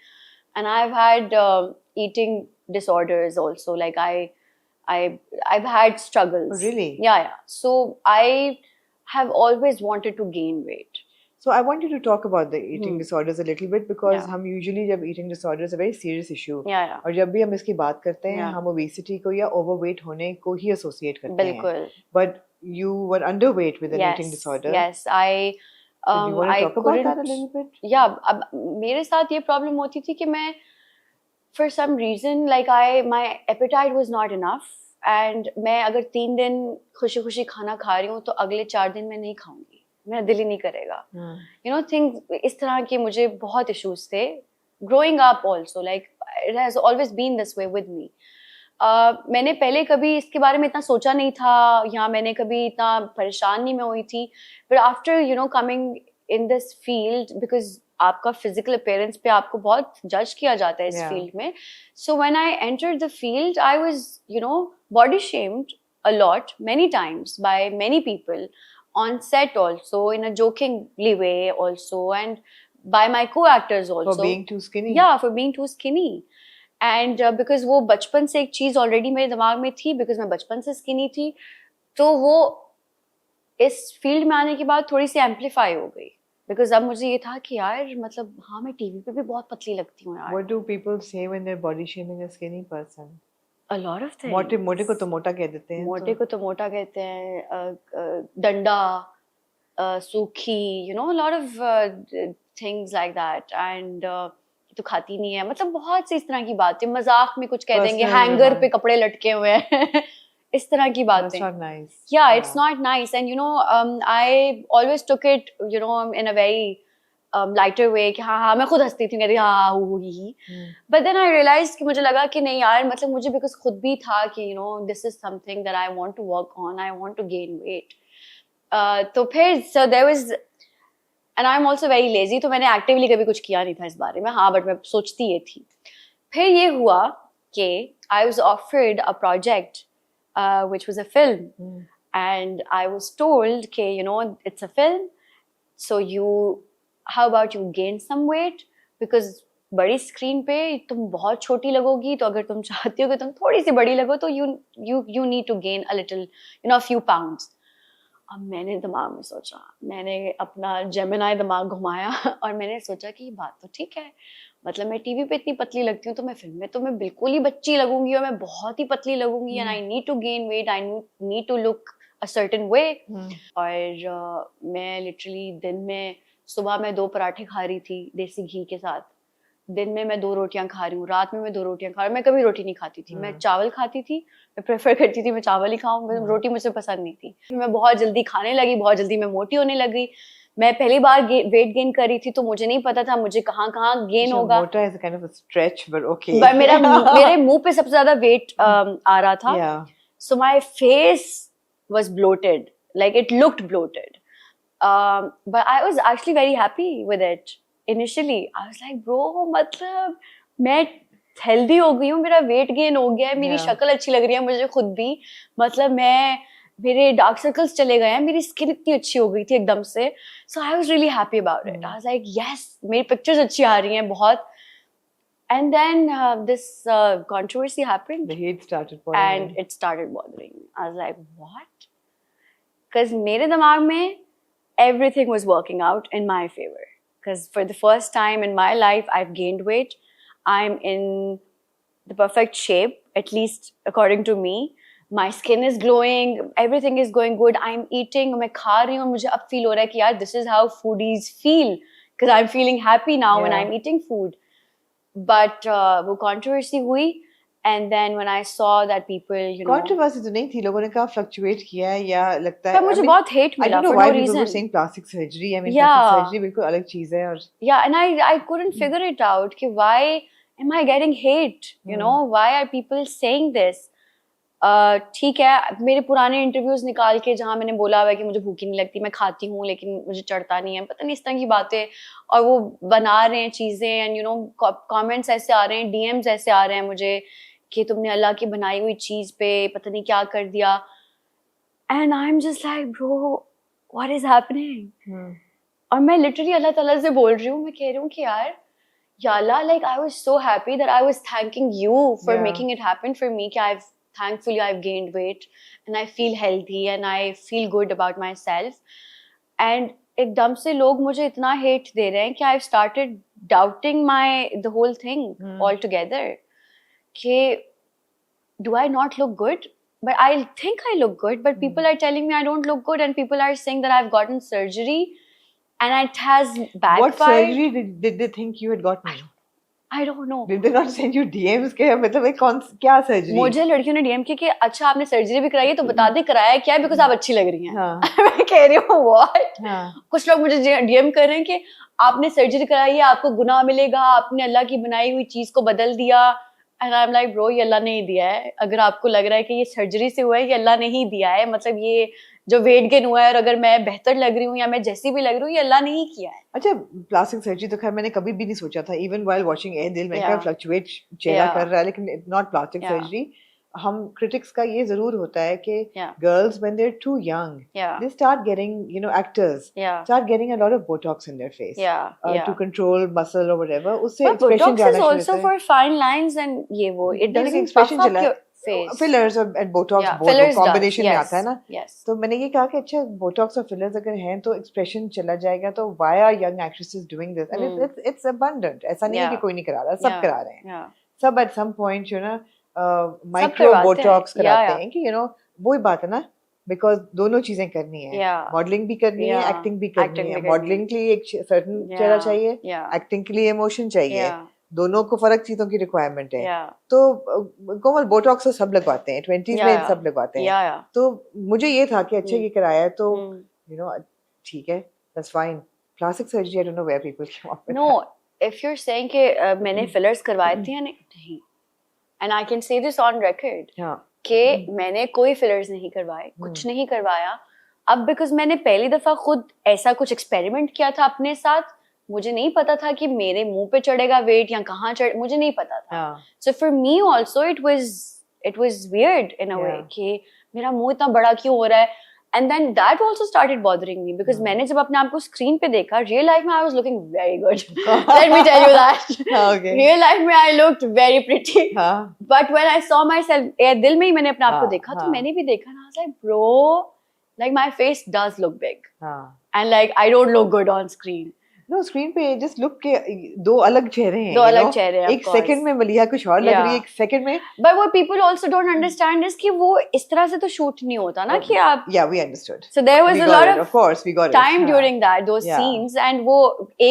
And I've had eating disorders also. Like I've had struggles. Oh, really? Yeah. So I have always wanted to gain weight. So I want you to talk about the eating disorders a little bit because हम usually जब eating disorders a very serious issue और जब भी हम इसकी बात करते हैं हम obesity को या overweight होने को ही associate करते हैं. But you were underweight with an eating disorder. Yes, I you want to talk about that a little bit? Yeah, अब मेरे साथ ये problem होती थी कि मैं for some reason like my appetite was not enough and मैं अगर 3 दिन खुशी खाना खा रही हूँ तो अगले 4 दिन मैं नहीं खाऊंगी. मेरा दिल ही नहीं करेगा. You know things इस तरह के मुझे बहुत issues थे. Growing up also like it has always been this way with me. मैंने पहले कभी इसके बारे में इतना सोचा नहीं था या मैंने कभी इतना परेशान नहीं मैं हुई थी. But after you know coming in this field because आपका physical appearance पे आपको बहुत judge किया जाता है इस field में. So when I entered the field I was you know body shamed a lot many times by many people. On set also in a jokingly way also and by my co-actors also for being too skinny. For being too skinny and because वो बचपन से एक चीज already मेरे दिमाग में थी because मैं बचपन से skinny थी तो वो इस फील्ड में आने के बाद थोड़ी सी amplify हो गई बिकॉज अब मुझे ये था कि यार मतलब हाँ मैं टीवी पे भी बहुत पतली लगती हूँ यार. What do people say when they're body shaming a skinny person? A lot of things. मोटे को तो मोटा कह देते हैं. मोटे को तो मोटा कहते हैं, डंडा, सूखी, you know, a lot of things like that. And तो खाती नहीं है, मतलब बहुत सी इस तरह की बातें, मजाक में कुछ कह देंगे, हैंगर पे कपड़े लटके हुए हैं. इस तरह की बातें. That's not nice. Yeah, it's not nice. And you know, I always took it, you know, in a very lighter way कि हाँ मैं खुद हंसती थी, कहती हाँ हूँ ही. But then I realized कि मुझे लगा कि नहीं यार, मतलब मुझे because खुद भी था कि you know this is something that I want to work on, I want to gain weight. तो फिर so there was, and I'm also very lazy, तो मैंने actively कभी कुछ किया नहीं था इस बारे में. हाँ but मैं सोचती ये थी. फिर ये हुआ कि I was offered a project which was a film. And I was told कि you know it's a film, so how about you gain some weight, because बड़ी स्क्रीन पे तुम बहुत छोटी लगोगी, तो अगर तुम चाहती हो कि तुम थोड़ी सी बड़ी लगो तो you need to gain a little, you know, a few pounds. अब मैंने दिमाग में सोचा, मैंने अपना जेमिनाई दिमाग घुमाया और मैंने सोचा कि ये बात तो ठीक है, मतलब मैं टीवी पे इतनी पतली लगती हूँ तो मैं फिल्म में तो मैं बिल्कुल ही बच्ची लगूंगी और मैं बहुत ही पतली लगूंगी. And I need to gain weight, I need to look a certain way. और मैं लिटरली दिन में सुबह मैं 2 पराठे खा रही थी देसी घी के साथ, दिन में मैं 2 रोटियां खा रही हूँ, रात में मैं 2 रोटियां खा रही हूँ. मैं कभी रोटी नहीं खाती थी, मैं चावल खाती थी, मैं प्रेफर करती थी मैं चावल ही खाऊं, रोटी मुझे पसंद नहीं थी. मैं बहुत जल्दी खाने लगी, बहुत जल्दी मैं मोटी होने लगी. मैं पहली बार वेट गेन कर रही थी तो मुझे नहीं पता था मुझे कहाँ गेन होगा. मोटा is a kind of a stretch, but okay. पर मेरे मुंह पे सबसे ज्यादा वेट आ रहा था. Yeah. So my face was bloated, like it looked bloated. But I was actually very happy with it. Initially, I was like, bro, मतलब मैं हेल्दी हो गई हूँ, मेरा वेट गेन हो गया है, मेरी शक्ल अच्छी लग रही है मुझे खुद भी, मतलब मेरे डार्क सर्कल्स चले गए हैं, मेरी स्किन इतनी अच्छी हो गई थी एकदम से. So I was really happy about it. I was like yes, मेरी पिक्चर्स अच्छी आ रही हैं बहुत. And then this controversy happened. The hate started pouring in. And it started bothering me. I was like, what? Because मेरे दिमाग में everything was working out in my favor. Because for the first time in my life, I've gained weight. I'm in the perfect shape, at least according to me. My skin is glowing. Everything is going good. I'm eating. मैं खा रही हूँ. मुझे अब feel हो रहा है कि यार this is how foodies feel. Because I'm feeling happy now when I'm eating food. But वो controversy हुई. And then when I saw that people, you know, controversy तो नहीं थी, लोगों ने कहा fluctuate किया है या लगता है. पर मुझे बहुत hate मिला for no reason. I don't know why people were saying plastic surgery. I mean, plastic surgery बिल्कुल अलग चीज है और. Yeah, and I couldn't figure it out कि why am I getting hate? You know, why are people saying this? ठीक है, मेरे पुराने इंटरव्यूज निकाल के जहाँ मैंने बोला हुआ है कि मुझे भूख नहीं लगती, मैं खाती हूँ लेकिन मुझे चढ़ता नहीं है, पता नहीं इस तरह की बातें, और वो बना रहे हैं चीजें. एंड यू नो कमेंट्स ऐसे आ रहे हैं, डीएम्स ऐसे आ रहे हैं मुझे कि तुमने अल्लाह की बनाई हुई चीज पे पता नहीं क्या कर दिया. And I am just like bro, what is happening? और मैं लिटरली अल्लाह ताला से बोल रही हूँ, मैं कह रही हूँ कि यार या अल्लाह, like I was so happy that I was thanking you for making it happen for me, कि thankfully I've gained weight and I feel healthy and I feel good about myself. And एकदम से लोग मुझे इतना hate दे रहे हैं कि I've started doubting the whole thing altogether. कि do I not look good? But I think I look good, but people are telling me I don't look good, and people are saying that I've gotten surgery and it has backfired. What surgery did they think you had gotten? I don't know. Did they not send you DMs के मतलब एक क्या surgery? मुझे लड़कियों ने DM किया कि अच्छा आपने सर्जरी भी कराई है तो बता दे कराया क्या है, बिकॉज आप अच्छी लग रही हैं. मैं कह रही हूँ व्हाट? कुछ लोग मुझे DM कर रहे हैं कि आपने सर्जरी कराई है, आपको गुनाह मिलेगा, आपने अल्लाह की बनाई हुई चीज को बदल दिया. And I am like bro, ये अल्लाह ने ही दिया है. अगर आपको लग रहा है कि ये सर्जरी से हुआ है, ये अल्लाह ने ही दिया है. मतलब ये जो वेट गेन हुआ है और अगर मैं बेहतर लग रही हूँ या मैं जैसी भी लग रही हूँ, ये अल्लाह ने ही किया है. अच्छा, प्लास्टिक सर्जरी तो खैर मैंने कभी भी नहीं सोचा था. इवन व्हाइल वाचिंग ए दिल, मैंने कहा फ्लक्चुएट चेहरा कर रहा है, लेकिन नॉट प्लास्टिक सर्जरी. हम क्रिटिक्स का ये जरूर होता है कि girls when they are too young they start getting, you know, actors start getting a lot of Botox in their face to control muscle और व्हाटएवर. उससे एक्सप्रेशन जाना शुरू होता है. Botox is also for fine lines and ये वो, it doesn't expression चला. face. Fillers और botox Yeah, both fillers combination does, में yes, आता है ना. yes. तो मैंने ये कहा कि अच्छा botox और fillers अगर हैं तो expression चला जाएगा तो why are young actresses doing this? And it's abundant. ऐसा नहीं है कि कोई नहीं करा रहा, सब करा रहे हैं. सब at some point you know micro botox कराते हैं कि you know वही बात है ना. Because दोनों चीजें करनी है, मॉडलिंग भी करनी है, एक्टिंग भी करनी है. मॉडलिंग के लिए एक सर्टन चेहरा चाहिए, एक्टिंग के लिए इमोशन चाहिए. दोनों को फर्क चीजों की रिक्वायरमेंट है. तो कोमल बोटॉक्स तो सब लगवाते हैं, 20s में सब लगवाते हैं. तो मुझे ये था कि अच्छा ये कराया तो यू नो ठीक है, that's fine. Plastic surgery I don't know where people come up with. No, if you are saying कि मैंने फिलर्स करवाए थे या नहीं, and I can say this on record कि मैंने कोई फिलर्स नहीं करवाए, कुछ नहीं करवाया. अब बिकॉज मैंने पहली दफा खुद ऐसा कुछ एक्सपेरिमेंट किया था अपने साथ, मुझे नहीं पता था कि मेरे मुंह पे चढ़ेगा वेट या कहाँ चढ़, मुझे नहीं पता था. So for me also it was weird in a way कि मेरा मुंह इतना बड़ा क्यों हो रहा है. And then that also started bothering me because मैंने जब अपने आप को स्क्रीन पे देखा, real life में I was looking very good. Let me tell you that. Okay. Real life में I looked very pretty. But when I saw myself, दिल में ही मैंने अपने आप को देखा, तो मैंने भी देखा ना, I was like, bro, like my face does look big. And like I don't look good on screen. No, screen पे just look के दो अलग चेहरे हैं. दो अलग चेहरे हैं. एक सेकंड में मलिया कुछ और लग रही है, एक सेकंड में. But what people also don't understand is कि वो इस तरह से तो शूट नहीं होता ना कि आप. Yeah, we understood. So there was a lot of course we got time during that those scenes, and वो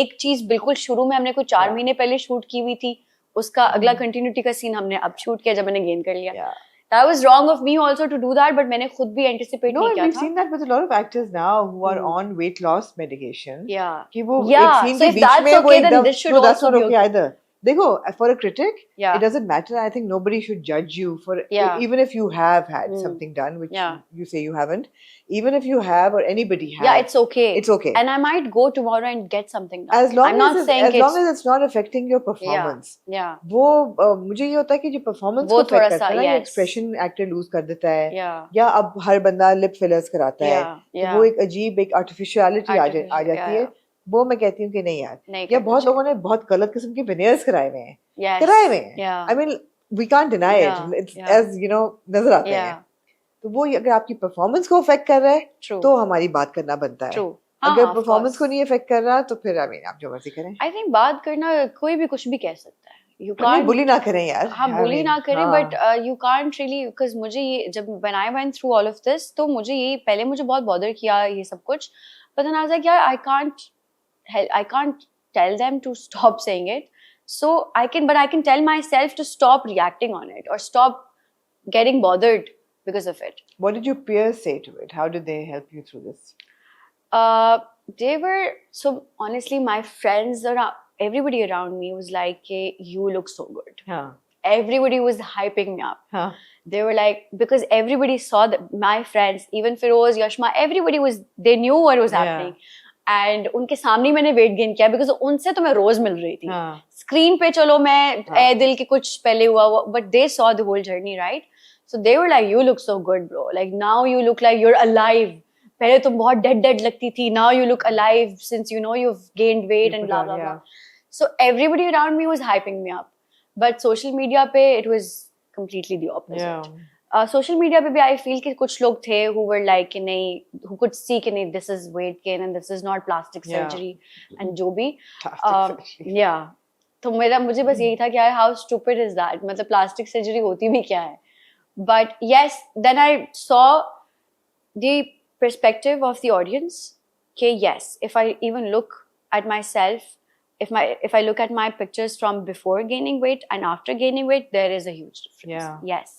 एक चीज बिल्कुल शुरू में हमने कुछ 4 महीने पहले शूट की हुई थी, उसका अगला कंटिन्यूटी का सीन हमने अब शूट किया जब मैंने गेन कर लिया. That was wrong of me also to do that, but मैंने खुद भी anticipate नहीं किया था. No, we've seen that with a lot of actors now who are on weight loss medication. Yeah. कि वो एक scene के बीच में वो एकदम, no, that's not okay either. देखो, for a critic, it doesn't matter. I think nobody should judge you for even if you have had something done, which you say you haven't. Even if you have or anybody has. Yeah, it's okay. It's okay. And I might go tomorrow and get something done. As long as it's not affecting your performance. Yeah. वो मुझे ये होता है कि जो performance को affect करता है ना, expression actor lose कर देता है. या अब हर बंदा lip fillers कराता है. तो वो एक अजीब एक artificiality आ जाती है. वो मैं कहती हूँ कि नहीं यार, या बहुत लोगों ने बहुत गलत किस्म के veneers कराए हुए हैं. I mean, we can't deny it. It's as you know नजर आते हैं. तो वो अगर आपकी परफॉर्मेंस को अफेक्ट कर रहा है तो हमारी बात करना बनता है. अगर परफॉर्मेंस को नहीं अफेक्ट कर रहा तो फिर आप जो मर्जी करें. आई थिंक बात करना कोई भी कुछ भी कह सकता है. You can't बुली ना करें यार. हाँ, बुली ना करें, but you can't really, because मुझे ये जब when I went through all of this, तो मुझे ये पहले मुझे बहुत bother किया ये सब कुछ, but then I was like यार I can't tell them to stop saying it, so I can tell myself to stop reacting on it or stop getting bothered because of it. What did your peers say to it? How did they help you through this? They were, so honestly my friends around, everybody around me was like, hey, you look so good. Everybody was hyping me up. They were like, because everybody saw that, my friends, even Feroz, Yashma, everybody they knew what was happening. And उनके सामने मैंने weight gain किया because उनसे तो मैं रोज मिल रही थी. Screen पे चलो मैं दिल के कुछ पहले हुआ, but they saw the whole journey, right? So they were like, you look so good, bro. Like now you look like you're alive. पहले तुम बहुत dead लगती थी. Now you look alive since you know you've gained weight and blah blah blah. So everybody around me was hyping me up. But social media पे it was completely the opposite. Social media पे भी I feel कि कुछ लोग थे who were like कि नहीं, who could see कि नहीं, this is weight gain and this is not plastic surgery and जो भी. Yeah. तो मुझे बस यही था कि यार how stupid is that? मतलब plastic surgery होती भी क्या है? But yes, then I saw the perspective of the audience. Okay, yes, if I even look at myself, if I look at my pictures from before gaining weight and after gaining weight, there is a huge difference. Yes.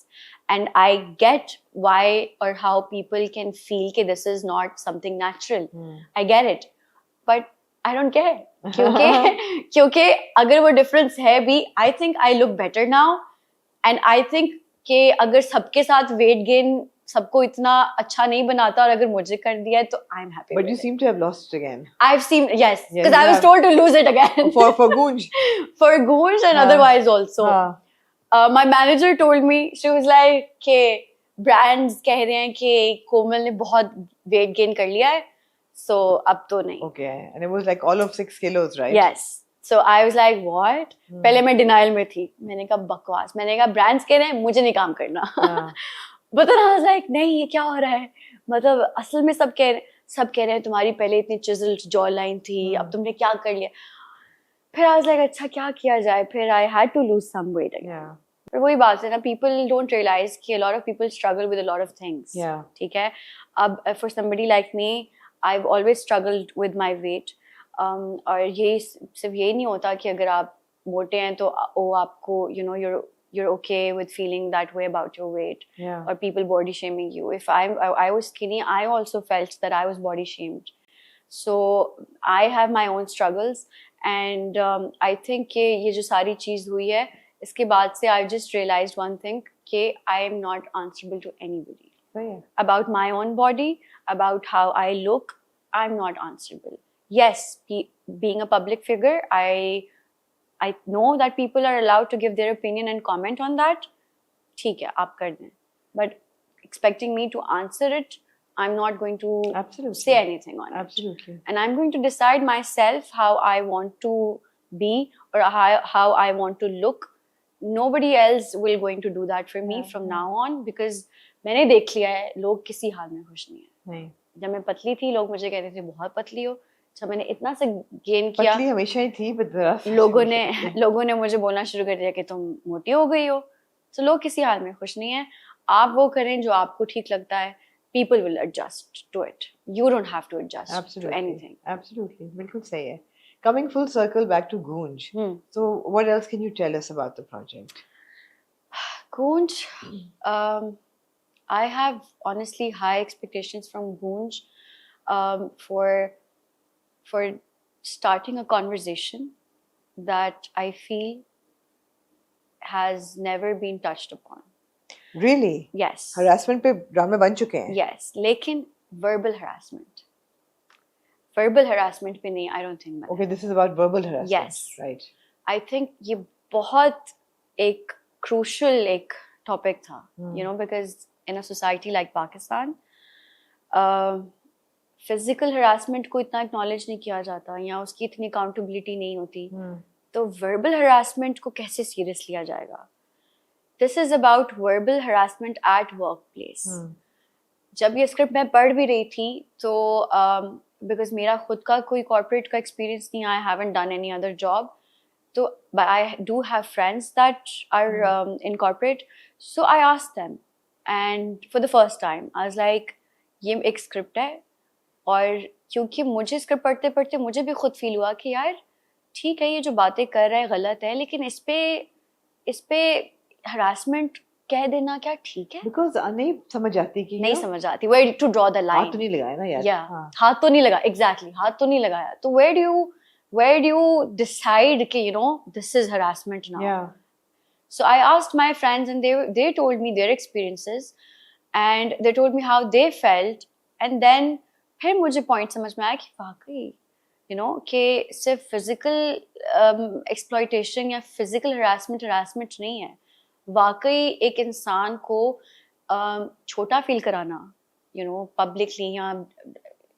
And I get why or how people can feel that this is not something natural. I get it. But I don't care. क्योंकि अगर वो difference है भी, I think I look better now. And I think कि अगर सबके साथ weight gain सबको इतना अच्छा नहीं बनाता और अगर मुझे कर दिया है तो I'm happy. But you seem to have lost it again. I've seen, yes, because I was told to lose it again. For Goonj. For Goonj and otherwise also. My manager told me, she was like कि brands कह रहे हैं कि कोमल ने बहुत weight gain कर लिया है, so अब तो नहीं. Okay, and it was like all of 6 kilos, right? Yes. So I was like, what? पहले मैं denial में थी. मैंने कहा बकवास. मैंने कहा brands कह रहे हैं, मुझे नहीं काम करना. But then I was like, नहीं ये क्या हो रहा है? मतलब असल में सब कह रहे हैं तुम्हारी पहले इतनी chiseled jawline थी, अब तुमने क्या कर लिया? फिर I was like, अच्छा क्या किया जाए? फिर I had to lose some weight again. Yeah. पर वही बात है ना, people don't realize कि a lot of people struggle with a lot of things. Yeah. ठीक है? अब for somebody like me, I've always struggled with my weight. और ये सिर्फ ये नहीं होता कि अगर आप मोटे हैं तो वो आपको you know you're okay with feeling that way about your weight. Yeah. Or people body shaming you. If I was skinny, I also felt that I was body shamed. So I have my own struggles, and I think कि ये जो सारी चीज़ हुई है इसके बाद से I just realized one thing कि I am not answerable to anybody. About my own body, about how I look, I'm not answerable. Yes, being a public figure, I know that people are allowed to give their opinion and comment on that. ठीक है, आप कर दें. But expecting me to answer it, I'm not going to say anything on it. Absolutely. And I'm going to decide myself how I want to be or how I want to look. Nobody else will going to do that for me from now on, because मैंने देख लिया है लोग किसी हाल में खुश नहीं है. जब मैं पतली थी लोग मुझे कहते थे बहुत पतली हो. जब मैंने इतना से गेन किया, पतली हमेशा ही थी, but लोगों ने मुझे बोलना शुरू कर दिया कि तुम मोटी हो गई हो. तो लोग किसी हाल में खुश नहीं है. आप वो करें जो आपको ठीक लगता है. People will adjust to it. You don't have to adjust to anything. Absolutely, बिल्कुल सही है. Coming full circle back to Goonj. So what else can you tell us about the project? Goonj, I have honestly high expectations from Goonj for starting a conversation that I feel has never been touched upon. Really? Yes. Harassment पे ड्रामे बन चुके हैं. Yes, लेकिन verbal harassment पे नहीं, I don't think. Okay, this is about verbal harassment. Yes. Right. I think ये बहुत एक crucial एक topic था, you know, because in a society like Pakistan, physical harassment को इतना acknowledge नहीं किया जाता या उसकी इतनी accountability नहीं होती. तो verbal harassment को कैसे serious लिया जाएगा? This is about verbal harassment at workplace. जब ये स्क्रिप्ट मैं पढ़ भी रही थी तो because मेरा खुद का कोई corporate का experience नहीं, I haven't done any other job. So, but I do have friends that are in corporate. So I asked them, and for the first time, I was like, ये एक script है. और क्योंकि मुझे script पढ़ते पढ़ते मुझे भी खुद फील हुआ कि यार ठीक है ये जो बातें कर रहा है गलत है, लेकिन इस पे harassment कह देना क्या ठीक है? Because नहीं समझ आती कि नहीं समझ आती. Where to draw the line? हाथ तो नहीं लगाया ना यार. Yeah, हाथ तो नहीं लगा. Exactly, हाथ तो नहीं लगाया. तो where do you decide कि you know this is harassment now? Yeah. So I asked my friends and they told me their experiences and they told me how they felt, and then फिर मुझे point समझ में आया कि वाकई you know कि सिर्फ physical exploitation या physical harassment नहीं है. वाकई एक इंसान को छोटा फील कराना, you know, publicly या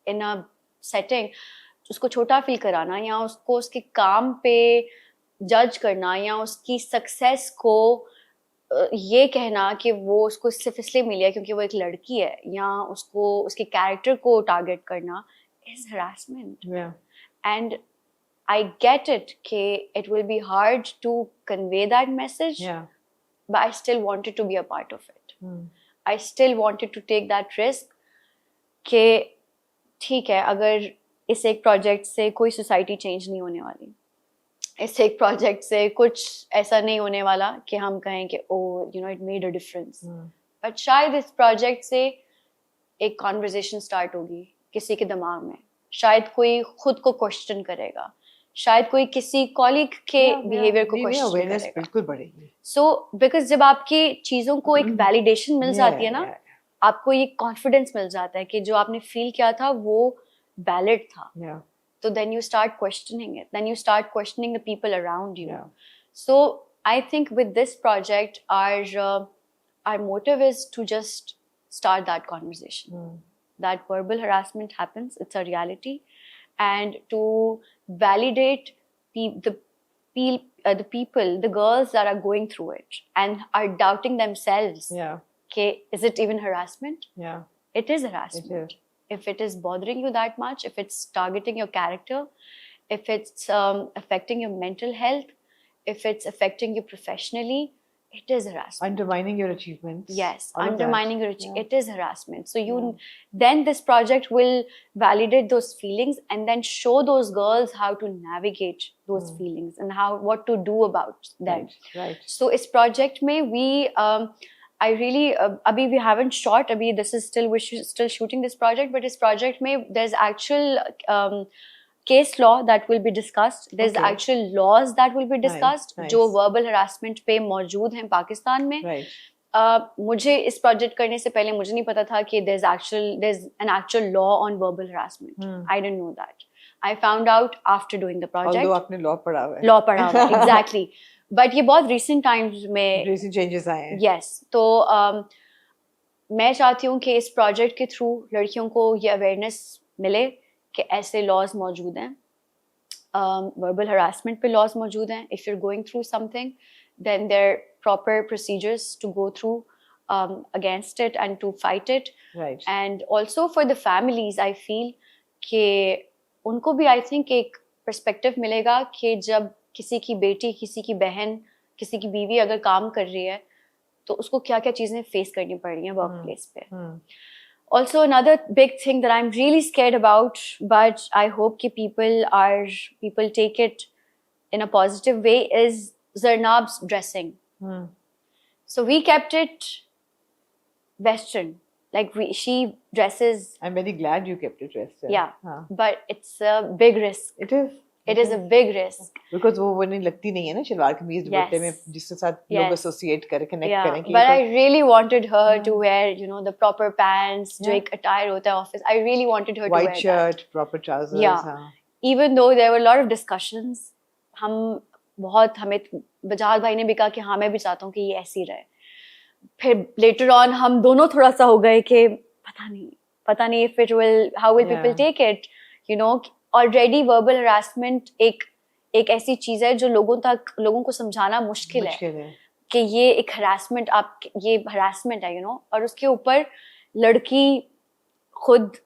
in a setting, उसको छोटा फील कराना या उसको उसके काम पे जज करना या उसकी सक्सेस को ये कहना कि वो उसको सिर्फ इसलिए मिली है क्योंकि वो एक लड़की है, या उसको उसके कैरेक्टर को टारगेट करना is harassment. Yeah. And I get it कि it will be hard to convey that message. Yeah. But I still wanted to be a part of it. I still wanted to take that risk कि ठीक है अगर इस एक project से कोई society change नहीं होने वाली, इस एक प्रोजेक्ट से कुछ ऐसा नहीं होने वाला कि हम कहें कि oh you know it made a difference, but शायद इस प्रोजेक्ट से एक कॉन्वर्जेशन स्टार्ट होगी किसी के दिमाग में, शायद कोई खुद को क्वेश्चन करेगा, शायद कोई किसी कॉलीग के बिहेवियर को क्वेश्चन करेगा. बिल्कुल बढ़ेगी. सो बिकॉज जब आपकी चीज़ों को एक वैलिडेशन मिल जाती है ना, आपको ये कॉन्फिडेंस मिल जाता है कि जो आपने फील किया था वो वैलिड था. So then you start questioning it. Then you start questioning the people around you. Yeah. So I think with this project, our motive is to just start that conversation. That verbal harassment happens, it's a reality, and to validate the people, the girls that are going through it and are doubting themselves. Yeah. Okay, is it even harassment? Yeah. It is harassment. It is. If it is bothering you that much, if it's targeting your character, if it's affecting your mental health, if it's affecting you professionally, it is harassment. Undermining your achievements. Yes, all of undermining that. your achievements. It is harassment. So then this project will validate those feelings and then show those girls how to navigate those feelings and what to do about them. Right. So इस project में I really abhi we haven't shot. Abhi we're still shooting this project, but this project mein there's actual case law that will be discussed. There's actual laws that will be discussed जो verbal harassment पे मौजूद हैं पाकिस्तान में. Right. मुझे इस project करने से पहले मुझे नहीं पता था कि there's an actual law on verbal harassment. I didn't know that. I found out after doing the project. Although आपने law पढ़ा हुआ है. Law पढ़ा हुआ है, exactly. But ये बहुत recent times में recent changes आए हैं. Yes. तो मैं चाहती हूँ कि इस project के through लड़कियों को ये awareness मिले कि ऐसे laws मौजूद हैं. Verbal harassment पे laws मौजूद हैं. If you're going through something, then there are proper procedures to go through against it and to fight it. Right. And also for the families, I feel कि उनको भी I think एक perspective मिलेगा कि जब किसी की बेटी, किसी की बहन, किसी की बीवी अगर काम कर रही है तो उसको क्या-क्या चीजें फेस करनी पड़ रही हैं वर्कप्लेस पे. Also another big thing that I'm really scared about, but I hope कि people take it in a positive way is Zarnab's dressing. So we kept it Western. Like she dresses. I'm very glad you kept it Western. Yeah, but it's a big risk. It is. It is a big risk. Because वो नहीं लगती नहीं है ना शलवार कमीज दुपट्टे में जिसके साथ लोग associate करें, connect करें. But I really wanted her to wear, the proper pants, जो एक attire होता है office. I really wanted her to wear white shirt, proper trousers. Yeah. Even though there were a lot of discussions, हमें बजाज भाई ने भी कहा कि हाँ मैं भी चाहता हूँ कि ये ऐसी रहे. फिर later on हम दोनों थोड़ा सा हो गए कि पता नहीं how will people take it, already verbal harassment एक ऐसी चीज है जो लोगों को समझाना मुश्किल है कि ये एक harassment ये harassment है और उसके ऊपर लड़की खुद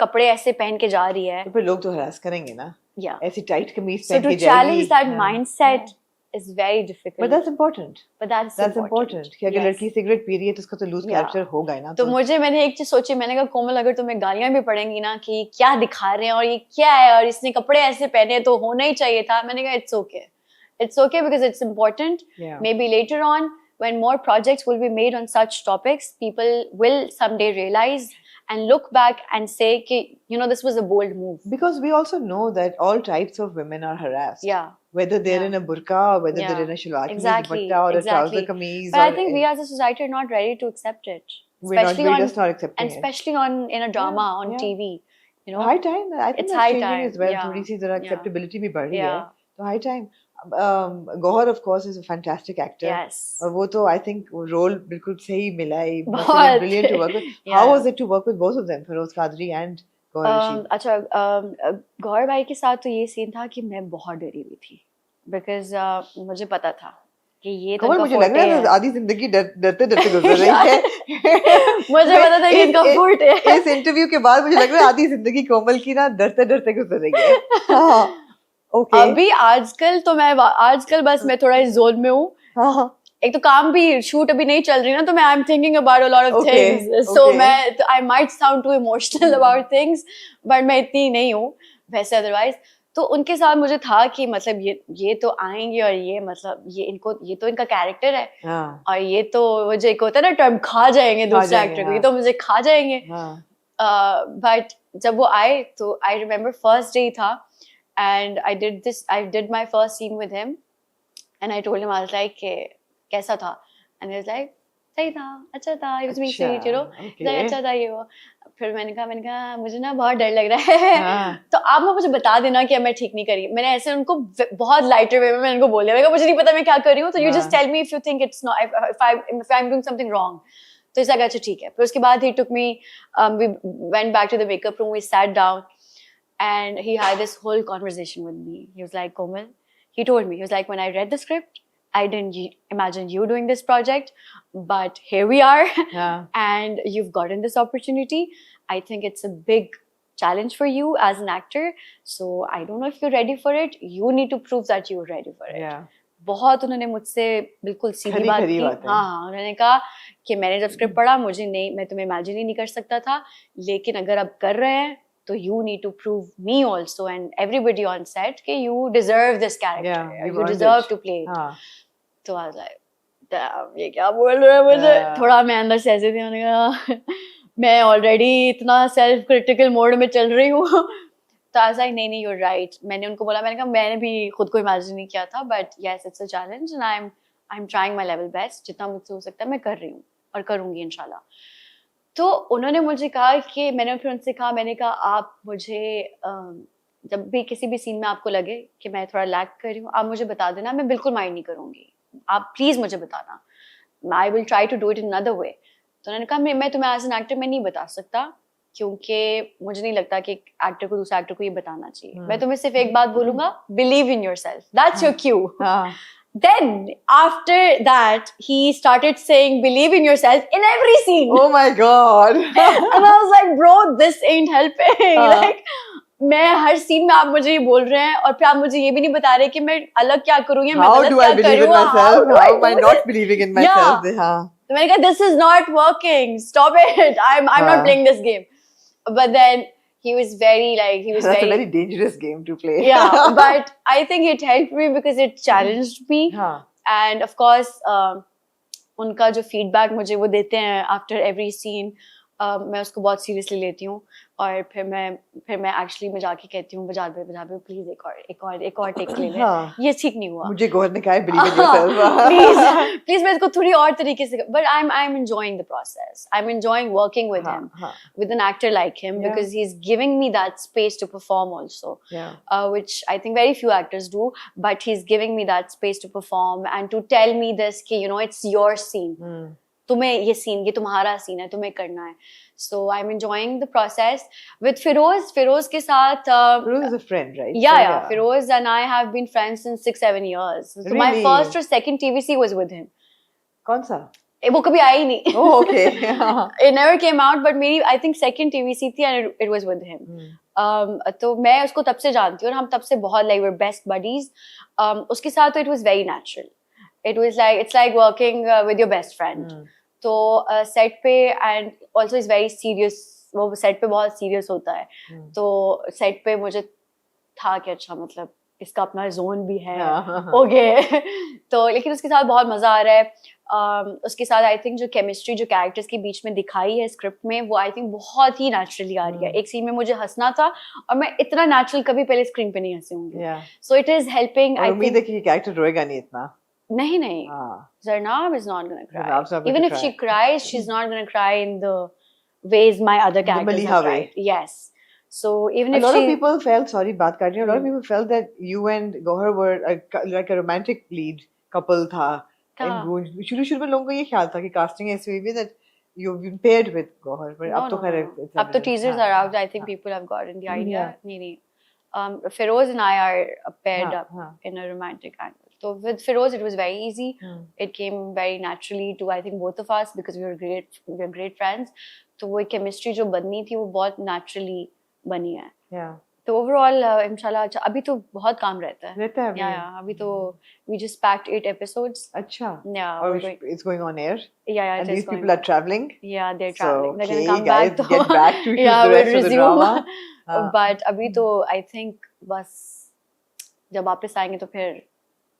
कपड़े ऐसे पहन के जा रही है तो फिर लोग तो harass करेंगे ना. ऐसी tight कमीज पहन के जाएगी. So to challenge that mindset is very difficult. But that's important. That's important. कि अगर लड़की सिगरेट पी रही है तो उसका तो लूज कैरेक्टर होगा ही ना. तो मैंने एक चीज सोची, मैंने कहा कोमल अगर तुम्हें गालियां भी पड़ेंगी ना कि क्या दिखा रहे हैं और ये क्या है और इसने कपड़े ऐसे पहने तो होना ही चाहिए था. मैंने कहा it's okay because it's important. Maybe later on when more projects will be made on such topics, people will someday realize and look back and say कि this was a bold move. Because we also know that all types of women are harassed. Yeah. Whether they're in a burqa or whether they're in a shalwar kameez or a trouser kameez. But I think we as a society are not ready to accept it. We're just not accepting it. And especially in a drama on TV. High time. I think it's that's high changing time. as well. थोड़ी सी जरा acceptability भी बढ़ रही है. So high time. Gauhar of course is a fantastic actor. Yes. और वो तो I think role बिल्कुल सही मिला है. Brilliant to work with. How was it to work with both of them, Feroz Qadri and Gauhar Rashid? अच्छा, गौहर भाई के साथ तो ये सीन था कि मैं बहुत डरी हुई थी. Because मुझे पता था कि ये तो मुझे लग रहा है आधी जिंदगी डरते गुजर रही है. मुझे पता था कि इनका फुट है. इस इंटरव्यू के बाद मुझे लग रहा है आधी जिंदगी कोमल की ना डरते गुजर रही है. Okay. अभी आजकल बस मैं थोड़ा इस जोन में हूँ. एक तो काम भी शूट अभी नहीं चल रही ना तो मैं I am thinking about a lot of things. So मैं I might sound too emotional about things but मैं इतनी नहीं हूँ वैसे अदरवाइज. तो उनके साथ मुझे था कि मतलब ये तो आएंगे और ये मतलब ये तो इनका कैरेक्टर है. और ये तो मुझे एक होता है ना टर्म खा जाएंगे दूसरे एक्टर को. ये तो मुझे खा जाएंगे. बट जब वो आए तो आई रिमेम्बर फर्स्ट डे था. And I did my first scene with him and I told him, I was like, कैसा था? And he was like, सही था, अच्छा था, it was being sweet, अच्छा था ये वो. फिर मैंने कहा मुझे ना बहुत डर लग रहा है. तो आप मुझे बता देना कि मैं ठीक नहीं करी. मैंने ऐसे उनको बहुत लाइटर वे में मैंने उनको बोल दिया. मुझे नहीं पता मैं क्या कर रही हूँ. तो you just tell me if you think it's not, if I'm doing something wrong. तो इस अच्छा ठीक है. फिर उसके बाद he took me, we went back to the makeup room, we sat down. and he had this whole conversation with me. He was like, Komal, he told me, he was like, when I read the script, I didn't imagine you doing this project, but here we are. Yeah. And you've gotten this opportunity. I think it's a big challenge for you as an actor. So I don't know if you're ready for it. You need to prove that you're ready for it. Yeah. बहुत उन्होंने मुझसे बिल्कुल सीधी बात की. हाँ, उन्होंने कहा कि मैंने जब स्क्रिप्ट पढ़ा, मुझे नहीं, मैं तुम्हें इमेजिन ही नहीं कर सकता था, लेकिन अगर अब कर रहे हैं तो you need to prove me also and everybody on set कि you deserve this character. Yeah, you deserve to play it. तो I was like, damn, ये क्या बोल रहे हैं मुझे. थोड़ा मैं अंदर से ऐसे थी, मैंने कहा मैं ऑलरेडी इतना सेल्फ क्रिटिकल मोड में चल रही हूँ. तो I was like, नहीं, you're right. मैंने उनको बोला, मैंने कहा मैंने भी खुद को इमेजिन नहीं किया था, but yes, it's a challenge and I'm trying my level best. जितना मुझसे हो सकता है मैं कर रही हूँ और करूँगी इंशाल्लाह. तो उन्होंने मुझे कहा कि मैंने फिर उनसे कहा, मैंने कहा आप मुझे जब भी किसी भी सीन में आपको लगे कि मैं थोड़ा लैग कर रही हूँ, आप मुझे बता देना, मैं बिल्कुल माइंड नहीं करूँगी. आप प्लीज़ मुझे बताना. I will try to do it in another way. तो उन्होंने कहा मैं तुम्हें एज एन एक्टर में नहीं बता सकता, क्योंकि मुझे नहीं लगता कि एक्टर को दूसरे एक्टर को ये बताना चाहिए. मैं तुम्हें सिर्फ एक बात बोलूंगा, believe in yourself, that's your Q. Then after that he started saying believe in yourself in every scene. Oh my god. And I was like, bro, this ain't helping. Like मैं हर सीन में आप मुझे ये बोल रहे हैं और फिर आप मुझे ये भी नहीं बता रहे कि मैं अलग क्या करूँ या मैं गलत क्या करूँ. How am I not believing in myself? तो मैंने कहा this is not working. Stop it. I'm not playing this game. But then he was very That's a very dangerous game to play. Yeah, but I think it helped me because it challenged me. And of course, उनका जो feedback मुझे वो देते हैं after every scene, मैं उसको बहुत seriously लेती हूँ. और फिर मैं एक्चुअली मैं जाके कहती हूँ बजा दे प्लीज एक और टेक ले ले. ये ठीक नहीं हुआ. मुझे गौर ने कहा बिलीव इन योरसेल्फ. प्लीज मैं इसको थोड़ी और तरीके से, but I am enjoying the process. I am enjoying working with him, with an actor like him, because he is giving me that space to perform also, which I think very few actors do, but he is giving me that space to perform and to tell me this कि you know it's your scene, तुम्हें ये scene, ये तुम्हारा scene है, तुम्हें करना है. So I'm enjoying the process with Feroz. Feroz के साथ Feroz is a friend, right? Yeah. Feroz and I have been friends since 6-7 years. So really? My first or second TVC was with him. कौन सा? वो कभी आया ही नहीं. Oh, okay. It never came out, but maybe I think second TVC थी and it was with him. तो मैं उसको तब से जानती हूँ और हम तब से बहुत like we're best buddies. उसके साथ तो it was very natural. It was like it's like working with your best friend. तो सेट पे and also is very serious, वो सेट पे बहुत सीरियस होता है. तो सेट पे मुझे था कि अच्छा मतलब इसका अपना जोन भी है. ओके. तो लेकिन उसके साथ बहुत मजा आ रहा है. उसके साथ आई थिंक जो केमिस्ट्री जो कैरेक्टर्स के बीच में दिखाई है स्क्रिप्ट में, वो आई थिंक बहुत ही नेचुरली आ रही है. एक सीन में मुझे हंसना था और मैं इतना नेचुरल कभी पहले स्क्रीन पे नहीं हंसी होंगी. So it is helping. I उम्मीद है कि कैरेक्टर रोएगा नहीं इतना. नहीं. Zarnab is not gonna cry. Even if she cries, she's not gonna cry in the ways my other characters have cried. Yes. So even if a lot of people felt, sorry, बात कर रही हूँ, a lot of people felt that you and Gohar were like a romantic lead couple था. शुरू में लोगों को ये ख्याल था कि casting ऐसी हुई है that you've been paired with Gohar, but अब तो खैर अब तो teasers are out. I think people have gotten the idea. नहीं. Feroz and I are paired up in a romantic angle. So with Feroz, it was very easy. It came very naturally to I think both of us because we were great friends. तो वो chemistry जो बननी थी वो बहुत naturally बनी है. तो overall इंशाल्लाह अच्छा. अभी तो बहुत काम रहता है. Yeah. अभी तो we just packed 8 episodes. अच्छा. Yeah. Or it's going on air. Yeah. And these people are traveling. Yeah, they're traveling. They're gonna come back. back. Get back to the rest of the drama. But अभी तो I think बस जब वापस आएंगे तो फिर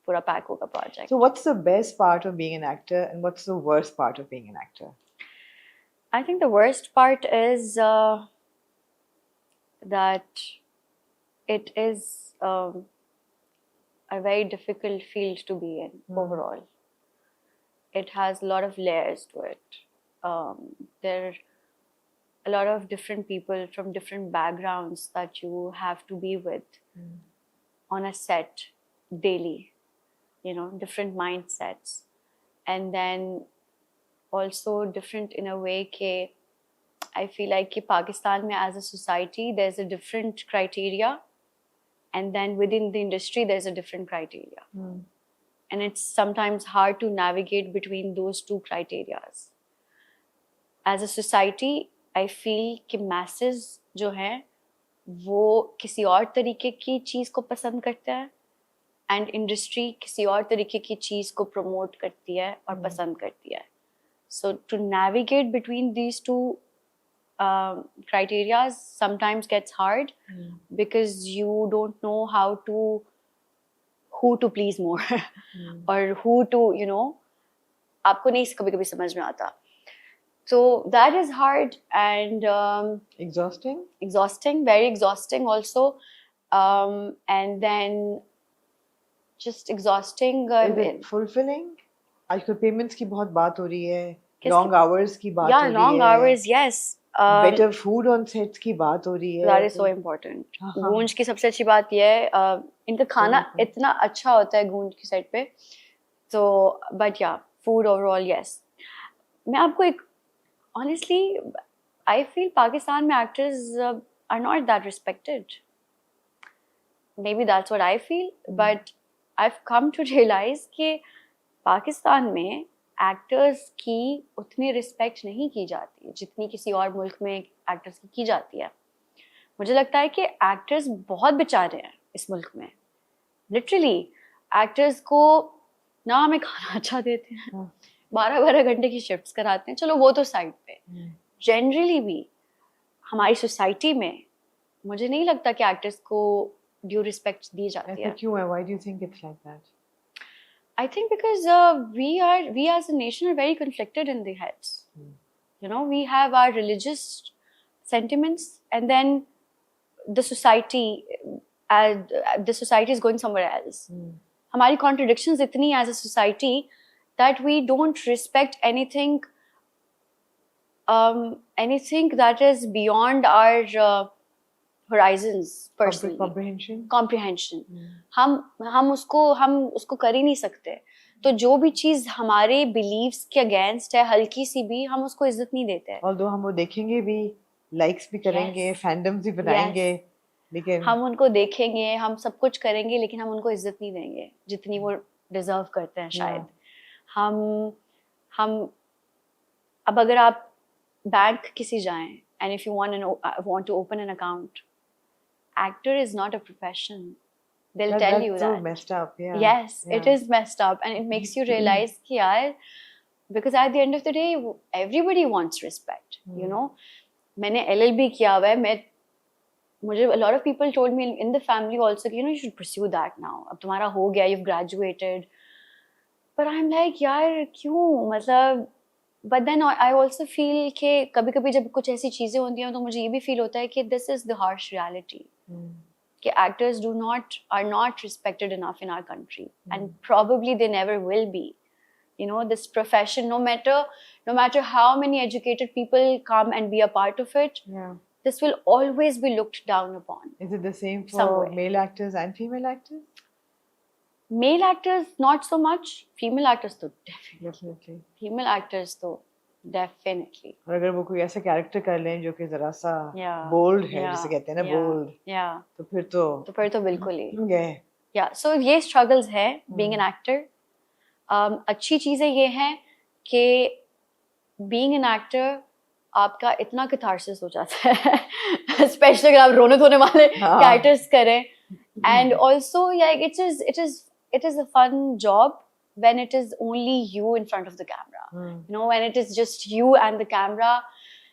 पूरा pack होगा project. So what's the best part of being an actor and what's the worst part of being an actor? I think the worst part is that it is a very difficult field to be in overall. It has a lot of layers to it. There are a lot of different people from different backgrounds that you have to be with on a set daily. You know, different mindsets, and then also different in a way ke I feel like कि पाकिस्तान में as a society there's a different criteria, and then within the industry there's a different criteria. And it's sometimes hard to navigate between those two criterias. As a society, I feel कि masses जो हैं वो किसी और तरीके की चीज़ को पसंद करते हैं, and industry किसी और तरीके की चीज़ को promote करती है और पसंद करती है. So to navigate between these two criteria sometimes gets hard because you don't know how to who to please more or who to, you know, आपको नहीं कभी-कभी समझ में आता. So that is hard and exhausting, very exhausting also, and then just exhausting. Is it fulfilling? आजकल payments की बहुत बात हो रही है, long hours की बात हो रही है. Yeah, long hours, yes. Better food on sets की बात हो रही है. That is so important. गूंज की सबसे अच्छी बात ये है, इनका खाना इतना अच्छा होता है गूंज की सेट पे. So, but yeah, food overall, yes. मैं आपको एक honestly, I feel Pakistan में actors are not that respected. Maybe that's what I feel, but I've come to realize कि पाकिस्तान में एक्टर्स की उतनी रिस्पेक्ट नहीं की जाती जितनी किसी और मुल्क में एक्टर्स की जाती है. मुझे लगता है कि एक्टर्स बहुत बेचारे हैं इस मुल्क में. लिटरली एक्टर्स को ना हमें खाना अच्छा देते हैं, 12-12 घंटे की शिफ्ट्स कराते हैं. चलो वो तो साइड पे, जनरली भी हमारी सोसाइटी में मुझे नहीं लगता कि एक्टर्स को ड्यू रिस्पेक्ट दी जाती है. क्यों है? Why do you think it's like that? I think because we as a nation are very conflicted in the heads. You know, we have our religious sentiments, and then the society is going somewhere else. हमारी contradictions इतनी as a society that we don't respect anything that is beyond our horizons personally. Comprehension. हम उसको कर ही नहीं सकते. तो जो भी चीज हमारे beliefs के against है, हल्की सी भी, हम उसको इज्जत नहीं देते हैं. Although हम वो देखेंगे भी, likes भी करेंगे, fandoms भी बनाएंगे, लेकिन हम उनको देखेंगे, हम सब कुछ करेंगे, लेकिन हम उनको इज्जत नहीं देंगे जितनी वो deserve करते हैं शायद. हम अब अगर आप बैंक किसी जाएं, and if you want to open an account, actor is not a profession. They'll tell you that. That's so messed up. Yeah. Yes, it is messed up, and it makes you realize कि यार, because at the end of the day, everybody wants respect. You know, मैंने LLB किया हुआ है. मुझे a lot of people told me in the family also, you know, you should pursue that now. अब तुम्हारा हो गया, you've graduated. But I'm like, यार क्यों? मतलब, but then I also feel कि कभी-कभी जब कुछ ऐसी चीजें होती हैं तो मुझे ये भी feel होता है कि this is the harsh reality. कि actors are not respected enough in our country, and probably they never will be. You know, this profession, no matter how many educated people come and be a part of it, this will always be looked down upon. Is it the same for male actors and female actors? Male actors not so much. Female actors तो definitely. Female actors तो definitely. और अगर वो कोई ऐसा character कर लें जो कि जरा सा bold है, जिसे कहते हैं ना bold, तो फिर तो बिल्कुल ही. Yeah, so ये struggles है being an actor. अच्छी चीजें ये हैं कि being an actor आपका इतना catharsis हो जाता है, especially अगर आप रोने धोने वाले characters करें. And also, yeah, it is a fun job when it is only you in front of the camera. You know, when it is just you and the camera,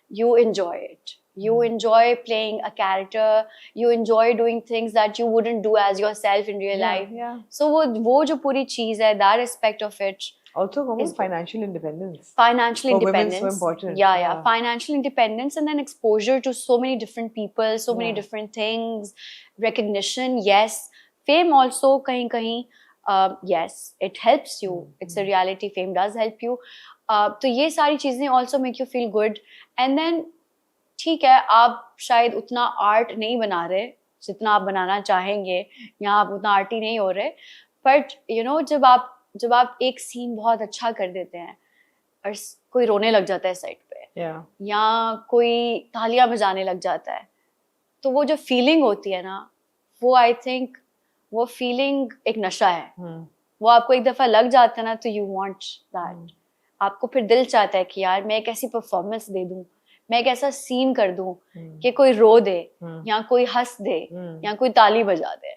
you enjoy it. You enjoy playing a character. You enjoy doing things that you wouldn't do as yourself in real life. Yeah. So वो जो पूरी चीज़ है, that aspect of it. Also, financial independence. Financial independence. For women, so important. Yeah. Financial independence, and then exposure to so many different people, so many different things, recognition, yes. Fame also, kahin. Yes, it helps you. It's a reality. Fame does help you. तो ये सारी चीजें also make you feel good. And then ठीक है, आप शायद उतना art नहीं बना रहे जितना आप बनाना चाहेंगे, या आप उतना आर्टी नहीं हो रहे, but you know, जब आप एक सीन बहुत अच्छा कर देते हैं और कोई रोने लग जाता है साइड पे, या कोई तालियां बजाने लग जाता है, तो वो जो फीलिंग होती है ना, वो आई थिंक वो फीलिंग एक नशा है। वो आपको एक दफा लग जाता है ना, तो यू वांट दैट। आपको फिर दिल चाहता है कि यार मैं एक ऐसी परफॉर्मेंस दे दूं, मैं एक ऐसा सीन कर दूं कि कोई रो दे या कोई हंस दे या कोई ताली बजा दे।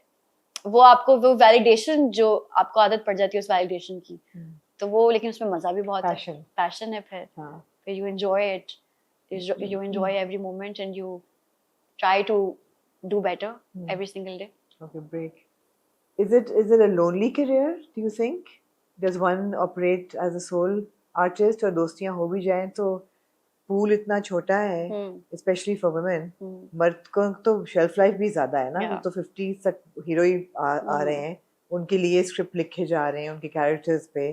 वो आपको वो वैलिडेशन जो आपको आदत पड़ जाती है उस वैलिडेशन की, तो वो, लेकिन उसमें मजा भी बहुत है, पैशन है। फिर you enjoy it, you enjoy every moment and you try to do better every single day. Okay, break. Is it a lonely career, do you think? Does one operate as a sole artist, और दोस्तियां हो भी जाएं तो pool इतना छोटा है, especially for women. मर्द को तो शेल्फ लाइफ भी ज्यादा है ना, तो 50 तक हीरो ही आ रहे हैं, उनके लिए स्क्रिप्ट लिखे जा रहे हैं उनके कैरेक्टर्स पे,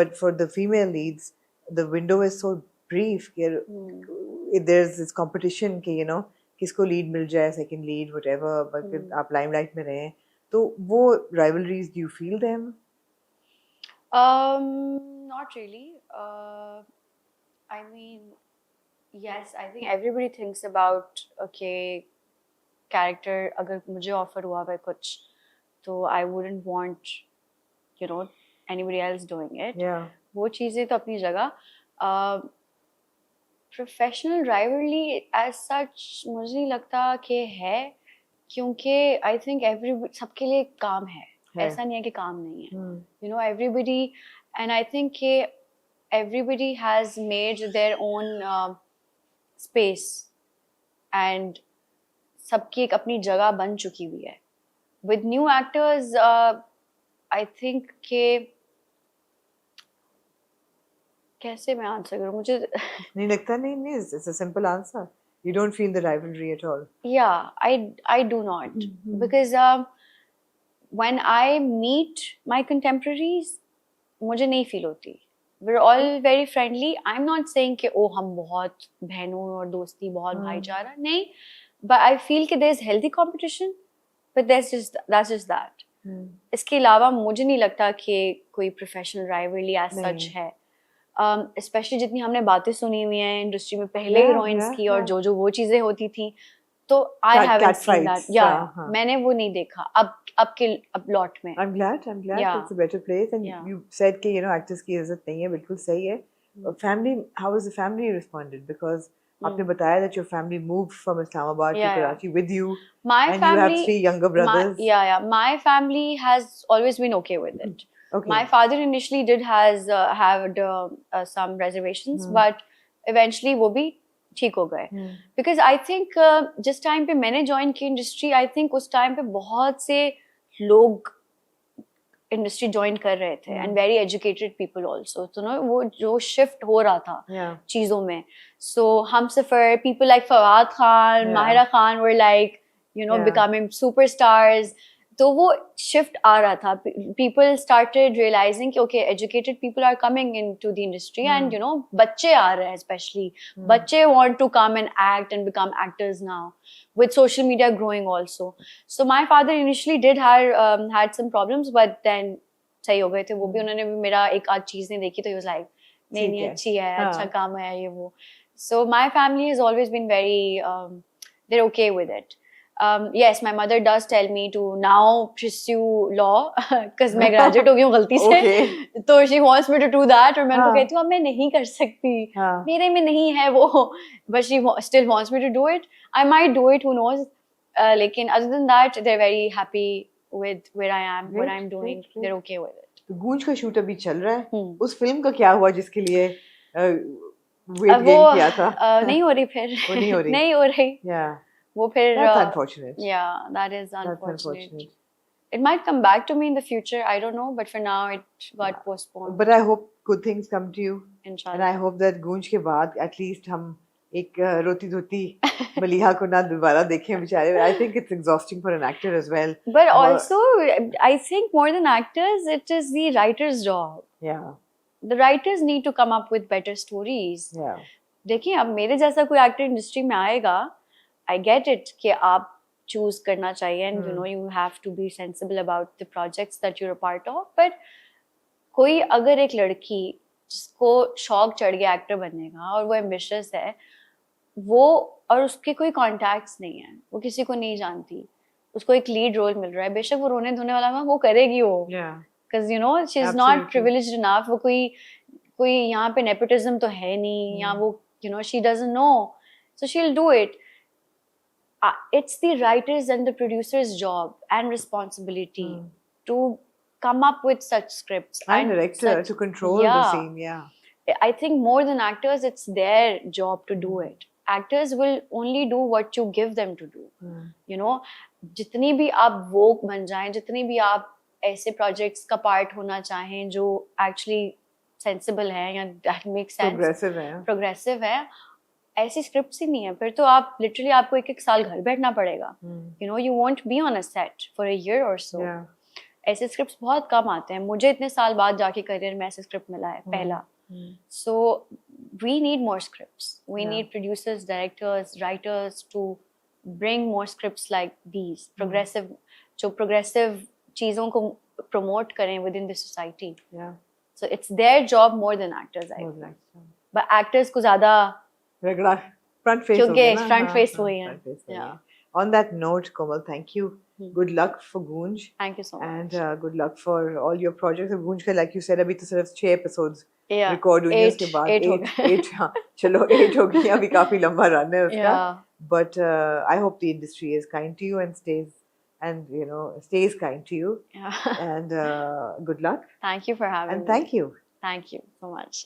but for the female leads the window is so brief कि there's this competition कि you know किसको लीड मिल जाए, सेकंड लीड व्हाटएवर, बट आप लाइमलाइट में रहें, तो वो rivalries, do you feel them? Not really. I mean, yes, I think everybody thinks about, okay, character अगर मुझे ऑफर हुआ है कुछ, तो I wouldn't want, you know, anybody else doing it. वो चीज़ें तो अपनी जगह. प्रोफेशनल राइवलरी एज सच मुझे नहीं लगता कि है, क्योंकि आई थिंक एवरी सबके लिए काम है, ऐसा नहीं है कि काम नहीं है, you know, everybody, and I think कि everybody has made their own space and सबकी एक अपनी जगह बन चुकी हुई है. With new actors I think के कैसे मैं आंसर करूं, मुझे नहीं लगता. नहीं, it's a simple answer. You don't feel the rivalry at all? Yeah, I do not. Because when I meet my contemporaries, मुझे नहीं feel होती. We're all very friendly. I'm not saying कि ओ हम बहुत बहनों और दोस्ती बहुत भाईचारा, नहीं, but I feel कि there's healthy competition, but that's just that. इसके अलावा मुझे नहीं लगता कि कोई professional rivalry as such है. स्पेशली जितनी हमने बातें सुनी हुई हैं इंडस्ट्री में पहले हीरोइंस की और जो वो चीजें होती थी, तो आई हैवंट सीन दैट. मैंने वो नहीं देखा अब लॉट में. I'm glad it's a better place, and you said कि you know actors की इज्जत नहीं है, बिल्कुल सही है. Family, how has the family responded? Because आपने बताया that your family moved from Islamabad to Karachi with you, and you have 3 younger brothers. My family has always been okay with it. Okay. My father initially did had some reservations, but eventually वो भी ठीक हो गए. Because I think जिस time पे मैंने join की industry, I think उस टाइम पे बहुत से लोग इंडस्ट्री ज्वाइन कर रहे थे, and very educated people also. तो ना वो जो शिफ्ट हो रहा था चीजों में, so Humsafar, people like Fawad Khan, Mahira Khan were like, you know, becoming superstars. तो वो शिफ्ट आ रहा था. पीपल स्टार्टेड रियलाइजिंग कि okay, educated people are coming into the industry, and you know बच्चे आ रहे हैं, स्पेशली बच्चे want to come and act and become actors now with social media growing also. So my father initially did had some problems, but then सही हो गए थे वो भी. उन्होंने भी मेरा एक आध चीज नहीं देखी, तो he was like नहीं अच्छी है, अच्छा काम है ये वो. So my family has always been very they're okay with it. Yes, my mother does tell me to now pursue law because मैं graduate हो गई हूँ गलती से, तो she wants me to do that, और मैं उनको कहती हूँ अब मैं नहीं कर सकती, मेरे में नहीं है वो, but she still wants me to do it. I might do it, who knows. लेकिन other than that, they're very happy with where I am, what I'm doing. They're okay with it. तो गूंज का shoot अभी चल रहा है, उस film का क्या हुआ जिसके लिए वेट गेन किया था? नहीं हो रही फिर. वो नहीं हो रही. नहीं हो रही. वो फिर that's unfortunate. Yeah, that is unfortunate. It might come back to me in the future, I don't know, but for now it got postponed. But I hope good things come to you. Inshallah. And I hope that गूंज के बाद at least हम एक रोती धोती मलिहा को ना दोबारा देखें बेचारे. I think it's exhausting for an actor as well. But also I think more than actors, it is the writer's job. Yeah. The writers need to come up with better stories. Yeah. देखिए अब मेरे जैसा कोई actor industry में आएगा, I get it कि आप choose करना चाहिए, and you know you have to be sensible about the projects that you're a part of, but कोई अगर एक लड़की जिसको शौक चढ़ गया एक्टर बनने का और वो एम्बिशियस है, वो और उसके कोई कॉन्टैक्ट्स नहीं है, वो किसी को नहीं जानती, उसको एक लीड रोल मिल रहा है, बेशक वो रोने धोने वाला वो करेगी वो, because you know she is not privileged enough, वो कोई यहाँ पे नेपोटिज्म तो है नहीं, या वो you know she doesn't know, so she will do it. It's the writers and the producers' job and responsibility to come up with such scripts and director to control the scene. I think more than actors, it's their job to do it. Actors will only do what you give them to do. You know, जितनी भी आप woke बन जाएं, जितनी भी आप ऐसे projects का part होना चाहें जो actually sensible है या that makes sense, progressive है, ऐसी स्क्रिप्ट्स ही नहीं है, फिर तो आप लिटरली आपको एक साल घर बैठना पड़ेगा. You know, you won't be on a set for a year और सो. ऐसे स्क्रिप्ट्स बहुत कम आते हैं. मुझे इतने साल बाद जाके करियर में ऐसे स्क्रिप्ट मिला है पहला. So we need more scripts, we need producers, directors, writers to bring more scripts like these, progressive, जो प्रोग्रेसिव चीज़ों को प्रमोट करें within the society. So it's their job more than actors, I think. But actors को ज़्यादा front face क्योंकि front face वही है. Yeah. On that note, Komal, thank you. Good luck for Goonj. Thank you so much. And good luck for all your projects. Goonj के like you said अभी तो सिर्फ 6 episodes record हुई हैं, उसके बाद 8 हाँ चलो 8 हो गई, अभी काफी लंबा रन है उसका. But I hope the industry is kind to you and stays kind to you. And good luck. Thank you for having me. And thank you. Thank you so much.